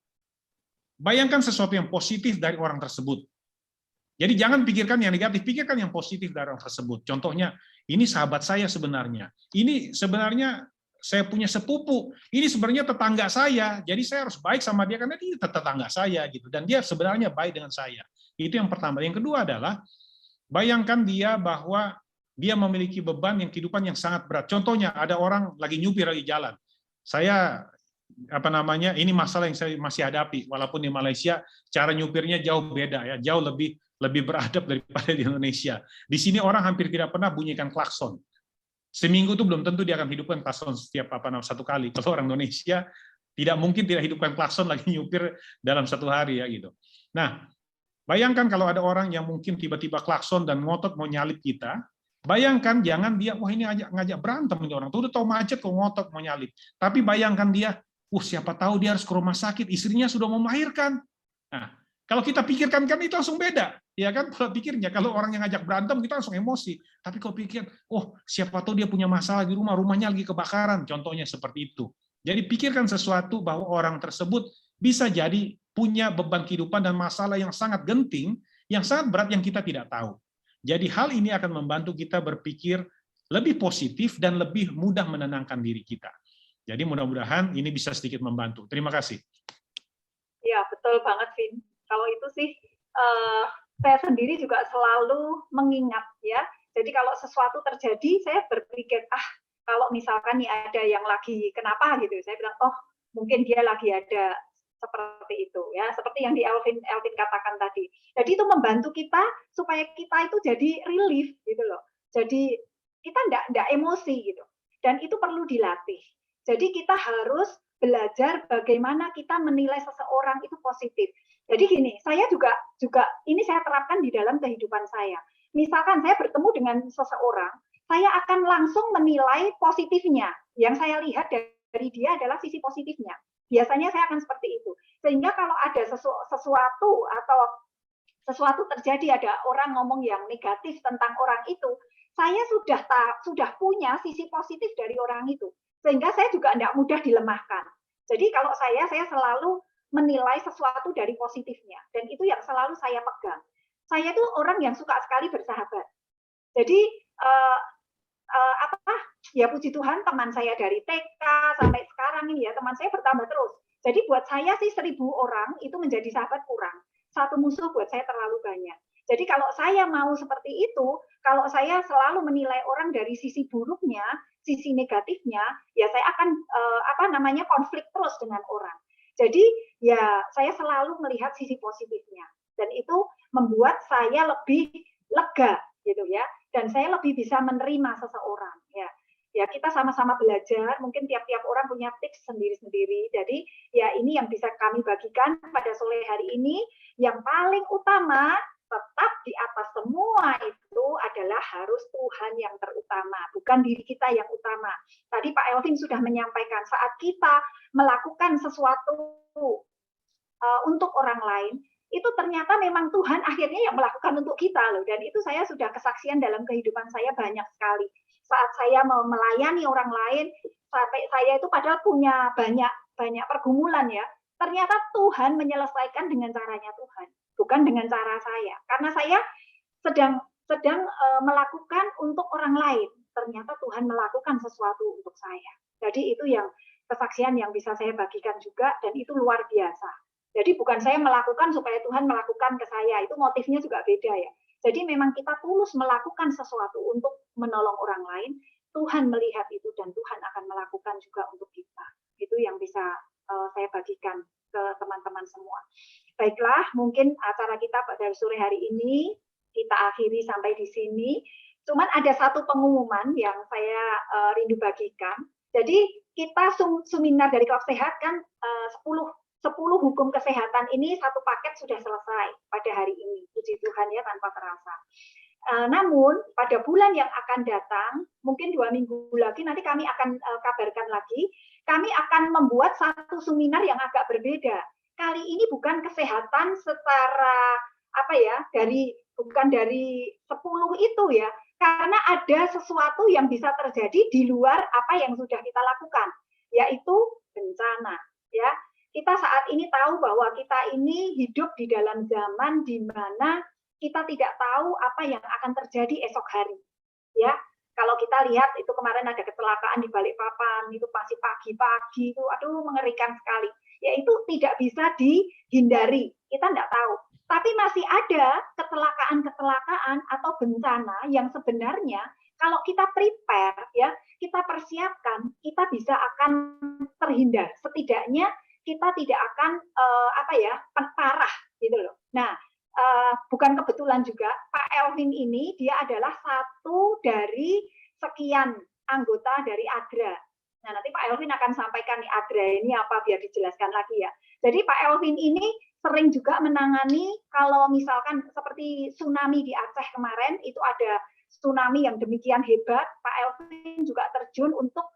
bayangkan sesuatu yang positif dari orang tersebut. Jadi jangan pikirkan yang negatif, pikirkan yang positif dari orang tersebut. Contohnya, ini sahabat saya sebenarnya. Ini sebenarnya saya punya sepupu. Ini sebenarnya tetangga saya. Jadi saya harus baik sama dia karena dia tetangga saya gitu. Dan dia sebenarnya baik dengan saya. Itu yang pertama. Yang kedua adalah bayangkan dia bahwa dia memiliki beban yang kehidupan yang sangat berat. Contohnya ada orang lagi nyupir lagi jalan. Saya ini masalah yang saya masih hadapi. Walaupun di Malaysia cara nyupirnya jauh beda ya, jauh lebih beradab daripada di Indonesia. Di sini orang hampir tidak pernah bunyikan klakson. Seminggu itu belum tentu dia akan hidupkan klakson setiap satu kali. Kalau orang Indonesia tidak mungkin tidak hidupkan klakson lagi nyupir dalam satu hari ya gitu. Nah, bayangkan kalau ada orang yang mungkin tiba-tiba klakson dan ngotot mau nyalip kita. Bayangkan jangan dia, wah ini ngajak berantem ini orang. Tuh udah tahu macet kok ngotot mau nyalip. Tapi bayangkan dia, siapa tahu dia harus ke rumah sakit, istrinya sudah mau melahirkan. Nah, kalau kita pikirkan kan itu langsung beda. Ya kan, kalau pikirnya kalau orang yang ngajak berantem kita langsung emosi. Tapi kalau pikir, siapa tahu dia punya masalah di rumah, rumahnya lagi kebakaran, contohnya seperti itu. Jadi pikirkan sesuatu bahwa orang tersebut bisa jadi punya beban kehidupan dan masalah yang sangat genting, yang sangat berat yang kita tidak tahu. Jadi hal ini akan membantu kita berpikir lebih positif dan lebih mudah menenangkan diri kita. Jadi mudah-mudahan ini bisa sedikit membantu. Terima kasih. Ya, betul banget, Vin. Kalau itu sih, saya sendiri juga selalu mengingat ya. Jadi kalau sesuatu terjadi, saya berpikir, kalau misalkan nih ada yang lagi kenapa gitu, saya bilang, mungkin dia lagi ada seperti itu ya, seperti yang di Elvin katakan tadi. Jadi itu membantu kita supaya kita itu jadi relief gitu loh. Jadi kita enggak emosi gitu. Dan itu perlu dilatih. Jadi kita harus belajar bagaimana kita menilai seseorang itu positif. Jadi gini, saya juga ini saya terapkan di dalam kehidupan saya. Misalkan saya bertemu dengan seseorang, saya akan langsung menilai positifnya. Yang saya lihat dari dia adalah sisi positifnya. Biasanya saya akan seperti itu. Sehingga kalau ada sesuatu atau sesuatu terjadi, ada orang ngomong yang negatif tentang orang itu, saya sudah punya sisi positif dari orang itu. Sehingga saya juga tidak mudah dilemahkan. Jadi kalau saya selalu menilai sesuatu dari positifnya. Dan itu yang selalu saya pegang. Saya tuh orang yang suka sekali bersahabat. Jadi, ya puji Tuhan teman saya dari TK sampai sekarang ini ya, teman saya bertambah terus. Jadi buat saya sih 1000 orang itu menjadi sahabat kurang. Satu musuh buat saya terlalu banyak. Jadi kalau saya mau seperti itu, kalau saya selalu menilai orang dari sisi buruknya, sisi negatifnya, ya saya akan konflik terus dengan orang. Jadi ya saya selalu melihat sisi positifnya dan itu membuat saya lebih lega gitu ya, dan saya lebih bisa menerima seseorang ya. Ya kita sama-sama belajar, mungkin tiap-tiap orang punya tips sendiri-sendiri. Jadi ya ini yang bisa kami bagikan pada sore hari ini. Yang paling utama tetap di atas semua itu adalah harus Tuhan yang terutama, bukan diri kita yang utama. Tadi Pak Elvin sudah menyampaikan saat kita melakukan sesuatu untuk orang lain, itu ternyata memang Tuhan akhirnya yang melakukan untuk kita loh. Dan itu saya sudah kesaksian dalam kehidupan saya banyak sekali. saat saya melayani orang lain, sampai saya itu padahal punya banyak pergumulan ya. Ternyata Tuhan menyelesaikan dengan caranya Tuhan, bukan dengan cara saya. Karena saya sedang melakukan untuk orang lain. Ternyata Tuhan melakukan sesuatu untuk saya. Jadi itu yang kesaksian yang bisa saya bagikan juga, dan itu luar biasa. Jadi bukan saya melakukan supaya Tuhan melakukan ke saya, itu motifnya juga beda ya. Jadi memang kita tulus melakukan sesuatu untuk menolong orang lain, Tuhan melihat itu dan Tuhan akan melakukan juga untuk kita. Itu yang bisa saya bagikan ke teman-teman semua. Baiklah, mungkin acara kita pada sore hari ini kita akhiri sampai di sini. Cuman ada satu pengumuman yang saya rindu bagikan. Jadi kita seminar dari Klub Sehat kan 10 hukum kesehatan ini satu paket sudah selesai pada hari ini. Puji Tuhan ya, tanpa terasa. Namun pada bulan yang akan datang, mungkin 2 minggu lagi nanti kami akan kabarkan lagi, kami akan membuat satu seminar yang agak berbeda. Kali ini bukan kesehatan secara bukan dari 10 itu ya, karena ada sesuatu yang bisa terjadi di luar apa yang sudah kita lakukan, yaitu bencana ya. Kita saat ini tahu bahwa kita ini hidup di dalam zaman di mana kita tidak tahu apa yang akan terjadi esok hari. Ya, kalau kita lihat itu kemarin ada kecelakaan di Balikpapan, itu pasti pagi-pagi itu, aduh mengerikan sekali. Ya itu tidak bisa dihindari, kita tidak tahu. Tapi masih ada kecelakaan-kecelakaan atau bencana yang sebenarnya kalau kita prepare, ya kita persiapkan, kita bisa akan terhindar. Setidaknya kita tidak akan parah gitu loh. Nah, bukan kebetulan juga Pak Elvin ini dia adalah satu dari sekian anggota dari ADRA. Nah, nanti Pak Elvin akan sampaikan nih ADRA ini apa biar dijelaskan lagi ya. Jadi Pak Elvin ini sering juga menangani kalau misalkan seperti tsunami di Aceh kemarin, itu ada tsunami yang demikian hebat, Pak Elvin juga terjun untuk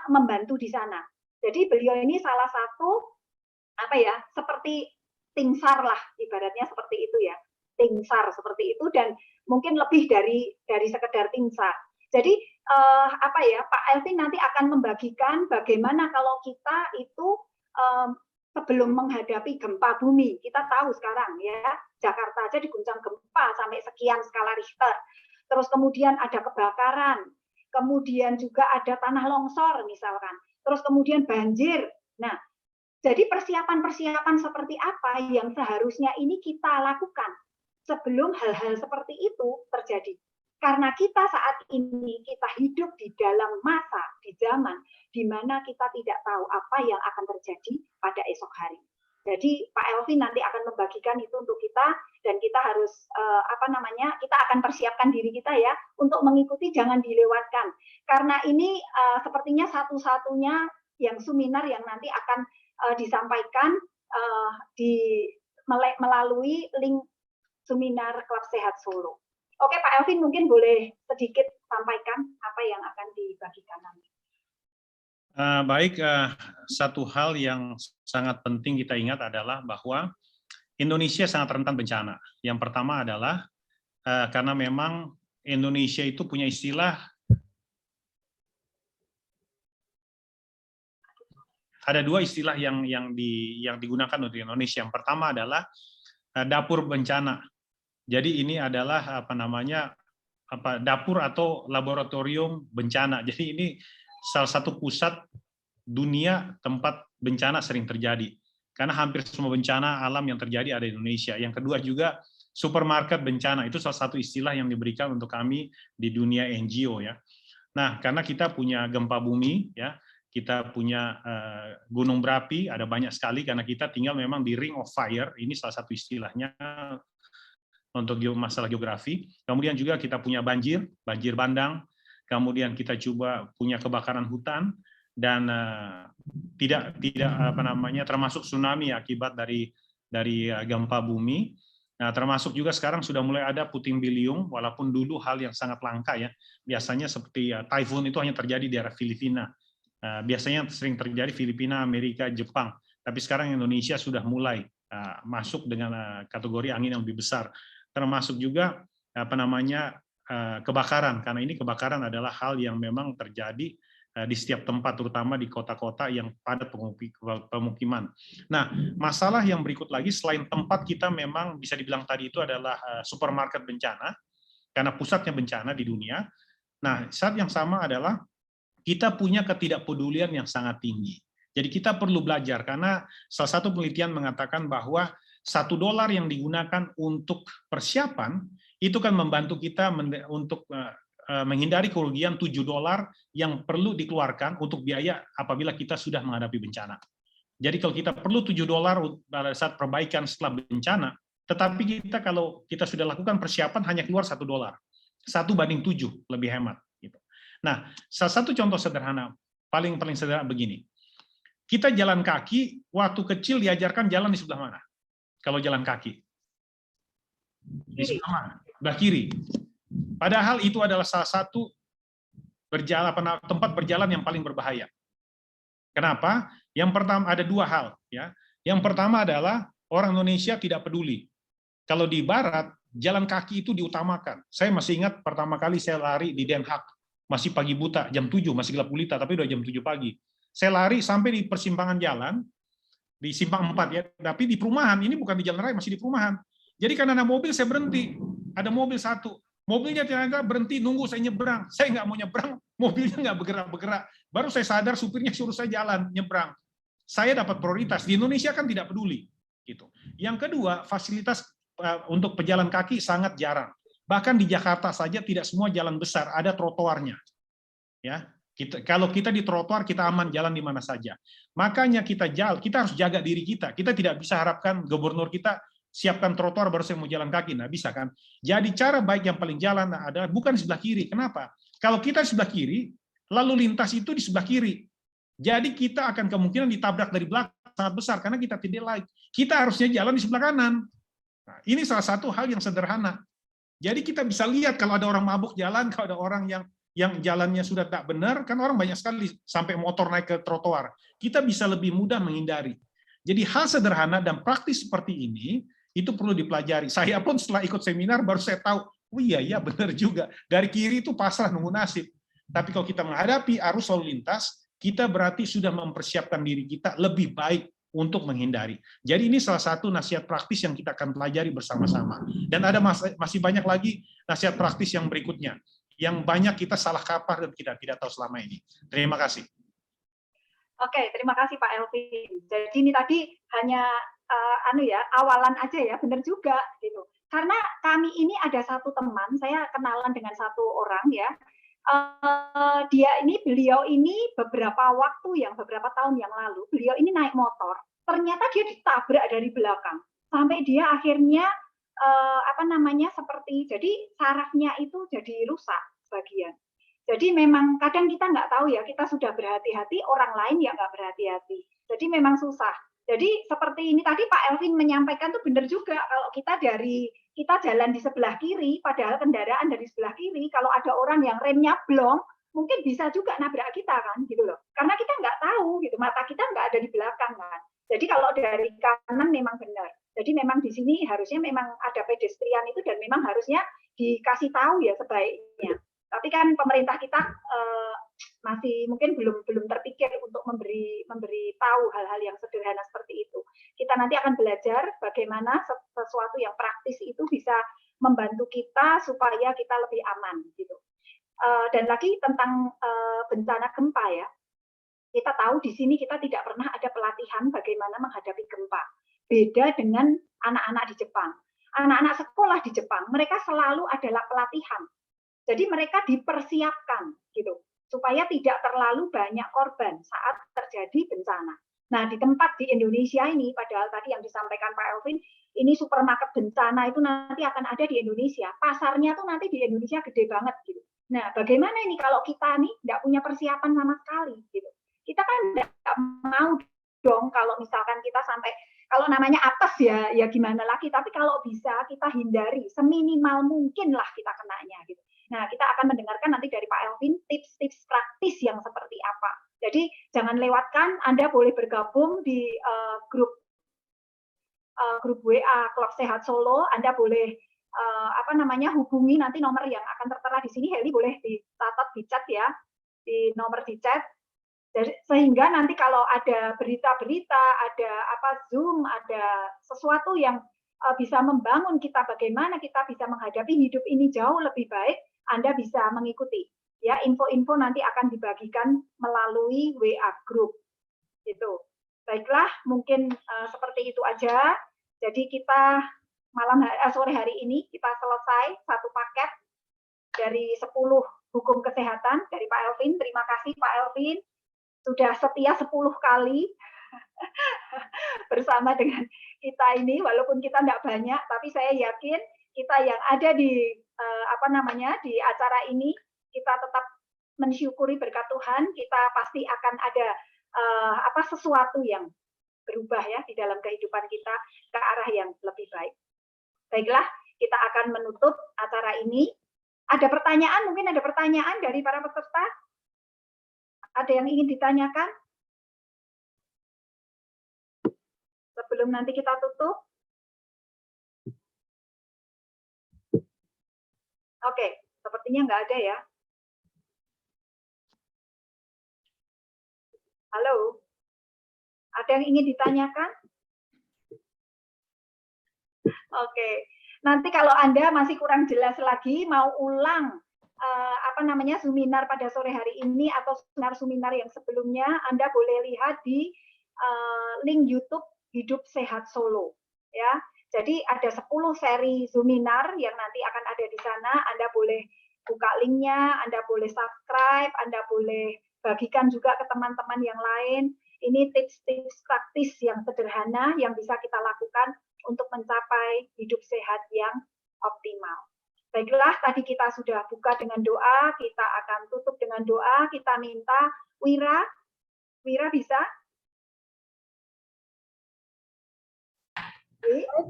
membantu di sana. Jadi beliau ini salah satu seperti tim SAR lah, ibaratnya seperti itu ya, tim SAR seperti itu, dan mungkin lebih dari sekedar tim SAR. Jadi Pak Elvin nanti akan membagikan bagaimana kalau kita itu sebelum menghadapi gempa bumi. Kita tahu sekarang ya, Jakarta aja diguncang gempa sampai sekian skala Richter. Terus kemudian ada kebakaran, kemudian juga ada tanah longsor misalkan. Terus kemudian banjir. Nah, jadi persiapan-persiapan seperti apa yang seharusnya ini kita lakukan sebelum hal-hal seperti itu terjadi. Karena kita saat ini kita hidup di dalam masa, di zaman di mana kita tidak tahu apa yang akan terjadi pada esok hari. Jadi Pak Elvin nanti akan membagikan itu untuk kita, dan kita harus kita akan persiapkan diri kita ya untuk mengikuti, jangan dilewatkan. Karena ini sepertinya satu-satunya yang seminar yang nanti akan disampaikan melalui link seminar Klub Sehat Solo. Oke Pak Elvin, mungkin boleh sedikit sampaikan apa yang akan dibagikan nanti. Baik, satu hal yang sangat penting kita ingat adalah bahwa Indonesia sangat rentan bencana. Yang pertama adalah karena memang Indonesia itu punya istilah, ada 2 istilah yang digunakan untuk Indonesia. Yang pertama adalah dapur bencana. Jadi ini adalah dapur atau laboratorium bencana. Jadi ini salah satu pusat dunia tempat bencana sering terjadi. Karena hampir semua bencana alam yang terjadi ada di Indonesia. Yang kedua juga supermarket bencana, itu salah satu istilah yang diberikan untuk kami di dunia NGO ya. Nah, karena kita punya gempa bumi ya, kita punya gunung berapi, ada banyak sekali karena kita tinggal memang di ring of fire, ini salah satu istilahnya untuk masalah geografi. Kemudian juga kita punya banjir bandang, kemudian kita coba punya kebakaran hutan, dan tidak termasuk tsunami akibat dari gempa bumi. Nah, termasuk juga sekarang sudah mulai ada puting beliung, walaupun dulu hal yang sangat langka ya. Biasanya seperti typhoon itu hanya terjadi di daerah Filipina. Biasanya sering terjadi Filipina, Amerika, Jepang. Tapi sekarang Indonesia sudah mulai masuk dengan kategori angin yang lebih besar. Termasuk juga kebakaran, karena ini kebakaran adalah hal yang memang terjadi di setiap tempat, terutama di kota-kota yang padat pemukiman. Nah, masalah yang berikut lagi, selain tempat, kita memang bisa dibilang tadi itu adalah supermarket bencana, karena pusatnya bencana di dunia. Nah, saat yang sama adalah kita punya ketidakpedulian yang sangat tinggi. Jadi kita perlu belajar, karena salah satu penelitian mengatakan bahwa $1 yang digunakan untuk persiapan, itu kan membantu kita untuk menghindari kerugian $7 yang perlu dikeluarkan untuk biaya apabila kita sudah menghadapi bencana. Jadi kalau kita perlu $7 pada saat perbaikan setelah bencana, tetapi kita kalau kita sudah lakukan persiapan hanya keluar $1, 1/7 lebih hemat. Gitu. Nah, salah satu contoh sederhana, paling sederhana begini. Kita jalan kaki, waktu kecil diajarkan jalan di sebelah mana? Kalau jalan kaki. Di sebelah mana? Sebelah kiri. Padahal itu adalah salah satu tempat berjalan yang paling berbahaya. Kenapa? Yang pertama ada 2 hal, ya. Yang pertama adalah orang Indonesia tidak peduli. Kalau di barat, jalan kaki itu diutamakan. Saya masih ingat pertama kali saya lari di Den Haag, masih pagi buta, jam 7, masih gelap gulita, tapi udah jam 7 pagi. Saya lari sampai di persimpangan jalan, di simpang 4 ya, tapi di perumahan, ini bukan di jalan raya, masih di perumahan. Jadi karena ada mobil, saya berhenti. Ada mobil satu. Mobilnya ternyata berhenti nunggu saya nyebrang. Saya nggak mau nyebrang, mobilnya nggak bergerak-bergerak. Baru saya sadar supirnya suruh saya jalan nyebrang. Saya dapat prioritas. Di Indonesia kan tidak peduli. Gitu. Yang kedua, fasilitas untuk pejalan kaki sangat jarang. Bahkan di Jakarta saja tidak semua jalan besar ada trotoarnya. Ya, kalau kita di trotoar kita aman jalan di mana saja. Makanya kita harus jaga diri kita. Kita tidak bisa harapkan gubernur kita siapkan trotoar baru saya mau jalan kaki, nah bisa kan? Jadi cara baik yang paling jalan adalah bukan di sebelah kiri. Kenapa? Kalau kita di sebelah kiri, lalu lintas itu di sebelah kiri. Jadi kita akan kemungkinan ditabrak dari belakang sangat besar karena kita tidak like. Kita harusnya jalan di sebelah kanan. Nah, ini salah satu hal yang sederhana. Jadi kita bisa lihat kalau ada orang mabuk jalan, kalau ada orang yang jalannya sudah tak benar, kan orang banyak sekali sampai motor naik ke trotoar. Kita bisa lebih mudah menghindari. Jadi hal sederhana dan praktis seperti ini itu perlu dipelajari. Saya pun setelah ikut seminar baru saya tahu, oh iya benar juga. Dari kiri itu pasrah nunggu nasib. Tapi kalau kita menghadapi arus lalu lintas, kita berarti sudah mempersiapkan diri kita lebih baik untuk menghindari. Jadi ini salah satu nasihat praktis yang kita akan pelajari bersama-sama. Dan ada masih banyak lagi nasihat praktis yang berikutnya, yang banyak kita salah kaprah dan kita tidak tahu selama ini. Terima kasih. Oke, terima kasih Pak Elvin. Jadi ini tadi hanya awalan aja ya, benar juga gitu. Karena kami ini ada satu teman, saya kenalan dengan satu orang ya. Beliau ini beberapa tahun yang lalu, beliau ini naik motor. Ternyata dia ditabrak dari belakang sampai dia akhirnya jadi sarafnya itu jadi rusak sebagian. Jadi memang kadang kita nggak tahu ya, kita sudah berhati-hati, orang lain yang nggak berhati-hati. Jadi memang susah. Jadi seperti ini tadi Pak Elvin menyampaikan tuh benar juga, kalau kita jalan di sebelah kiri, padahal kendaraan dari sebelah kiri, kalau ada orang yang remnya blong, mungkin bisa juga nabrak kita kan, gitu loh. Karena kita nggak tahu, gitu, mata kita nggak ada di belakang kan. Jadi kalau dari kanan memang benar. Jadi memang di sini harusnya memang ada pedestrian itu dan memang harusnya dikasih tahu ya sebaiknya. Tapi kan pemerintah kita masih mungkin belum terpikir untuk memberi tahu hal-hal yang sederhana seperti itu. Kita nanti akan belajar bagaimana sesuatu yang praktis itu bisa membantu kita supaya kita lebih aman gitu. Dan lagi tentang bencana gempa ya. Kita tahu di sini kita tidak pernah ada pelatihan bagaimana menghadapi gempa. Beda dengan anak-anak di Jepang. Anak-anak sekolah di Jepang, mereka selalu adalah pelatihan. Jadi mereka dipersiapkan gitu supaya tidak terlalu banyak korban saat terjadi bencana. Nah, di tempat di Indonesia ini, padahal tadi yang disampaikan Pak Elvin, ini supermarket bencana itu nanti akan ada di Indonesia. Pasarnya tuh nanti di Indonesia gede banget gitu. Nah, bagaimana ini kalau kita nih nggak punya persiapan sama sekali gitu. Kita kan nggak mau dong kalau misalkan kita sampai, kalau namanya apes ya gimana lagi, tapi kalau bisa kita hindari, seminimal mungkin lah kita kenanya gitu. Nah, kita akan mendengarkan nanti dari Pak Elvin tips-tips praktis yang seperti apa. Jadi jangan lewatkan, Anda boleh bergabung di grup WA Klub Sehat Solo, Anda boleh hubungi nanti nomor yang akan tertera di sini. Heli boleh dicatat di chat ya, di nomor di chat. Sehingga nanti kalau ada berita-berita, ada Zoom, ada sesuatu yang bisa membangun kita, bagaimana kita bisa menghadapi hidup ini jauh lebih baik, Anda bisa mengikuti. Ya, info-info nanti akan dibagikan melalui WA group. Gitu. Baiklah, mungkin seperti itu aja. Jadi kita sore hari ini kita selesai satu paket dari 10 hukum kesehatan dari Pak Elvin. Terima kasih Pak Elvin sudah setia 10 kali bersama dengan kita ini, walaupun kita tidak banyak, tapi saya yakin kita yang ada di di acara ini, kita tetap mensyukuri berkat Tuhan, kita pasti akan ada sesuatu yang berubah ya di dalam kehidupan kita ke arah yang lebih baik. Baiklah, kita akan menutup acara ini. Ada pertanyaan? Mungkin ada pertanyaan dari para peserta? Ada yang ingin ditanyakan? Sebelum nanti kita tutup. Oke, sepertinya nggak ada ya. Halo? Ada yang ingin ditanyakan? Oke, nanti kalau Anda masih kurang jelas lagi, mau ulang seminar pada sore hari ini atau seminar yang sebelumnya, Anda boleh lihat di link YouTube Hidup Sehat Solo. Ya, jadi ada 10 seri seminar yang nanti akan ada di sana. Anda boleh buka linknya, Anda boleh subscribe, Anda boleh bagikan juga ke teman-teman yang lain. Ini tips-tips praktis yang sederhana yang bisa kita lakukan untuk mencapai hidup sehat yang optimal. Baiklah, tadi kita sudah buka dengan doa, kita akan tutup dengan doa, kita minta Wira bisa?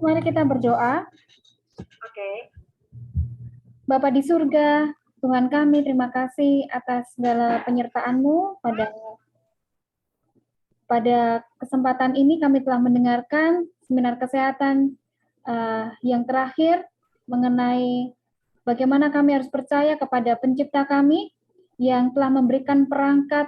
Mari kita berdoa. Oke. Bapa di surga, Tuhan kami, terima kasih atas segala penyertaan-Mu pada kesempatan ini kami telah mendengarkan seminar kesehatan yang terakhir mengenai bagaimana kami harus percaya kepada Pencipta kami yang telah memberikan perangkat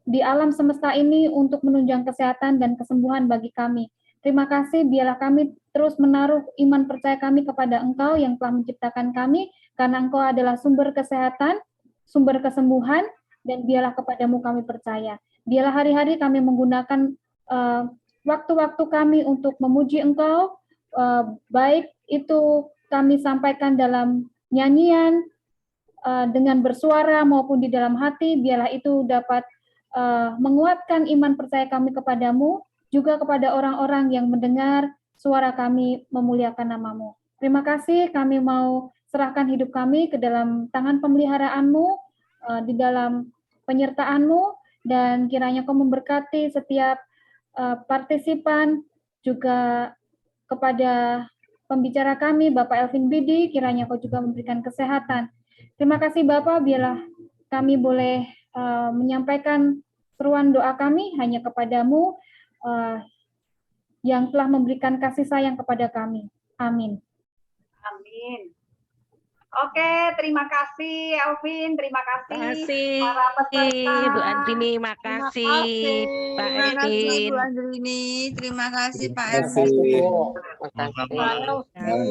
di alam semesta ini untuk menunjang kesehatan dan kesembuhan bagi kami. Terima kasih, biarlah kami terus menaruh iman percaya kami kepada Engkau yang telah menciptakan kami, karena Engkau adalah sumber kesehatan, sumber kesembuhan, dan biarlah kepadamu kami percaya. Biarlah hari-hari kami menggunakan waktu-waktu kami untuk memuji Engkau, baik itu kami sampaikan dalam nyanyian, dengan bersuara maupun di dalam hati, biarlah itu dapat menguatkan iman percaya kami kepadamu, juga kepada orang-orang yang mendengar suara kami memuliakan nama-Mu. Terima kasih, kami mau serahkan hidup kami ke dalam tangan pemeliharaanmu, di dalam penyertaan-Mu, dan kiranya Kau memberkati setiap partisipan, juga kepada pembicara kami, Bapak Elvin Bidi, kiranya Kau juga memberikan kesehatan. Terima kasih Bapak, biarlah kami boleh menyampaikan seruan doa kami hanya kepadamu, yang telah memberikan kasih sayang kepada kami. Amin. Amin. Oke, terima kasih Elvin, terima kasih para peserta. Bu Andrini, makasih Pak Terima kasih Elvin. Bu Andrini, terima kasih Pak Terima kasih. Elvin.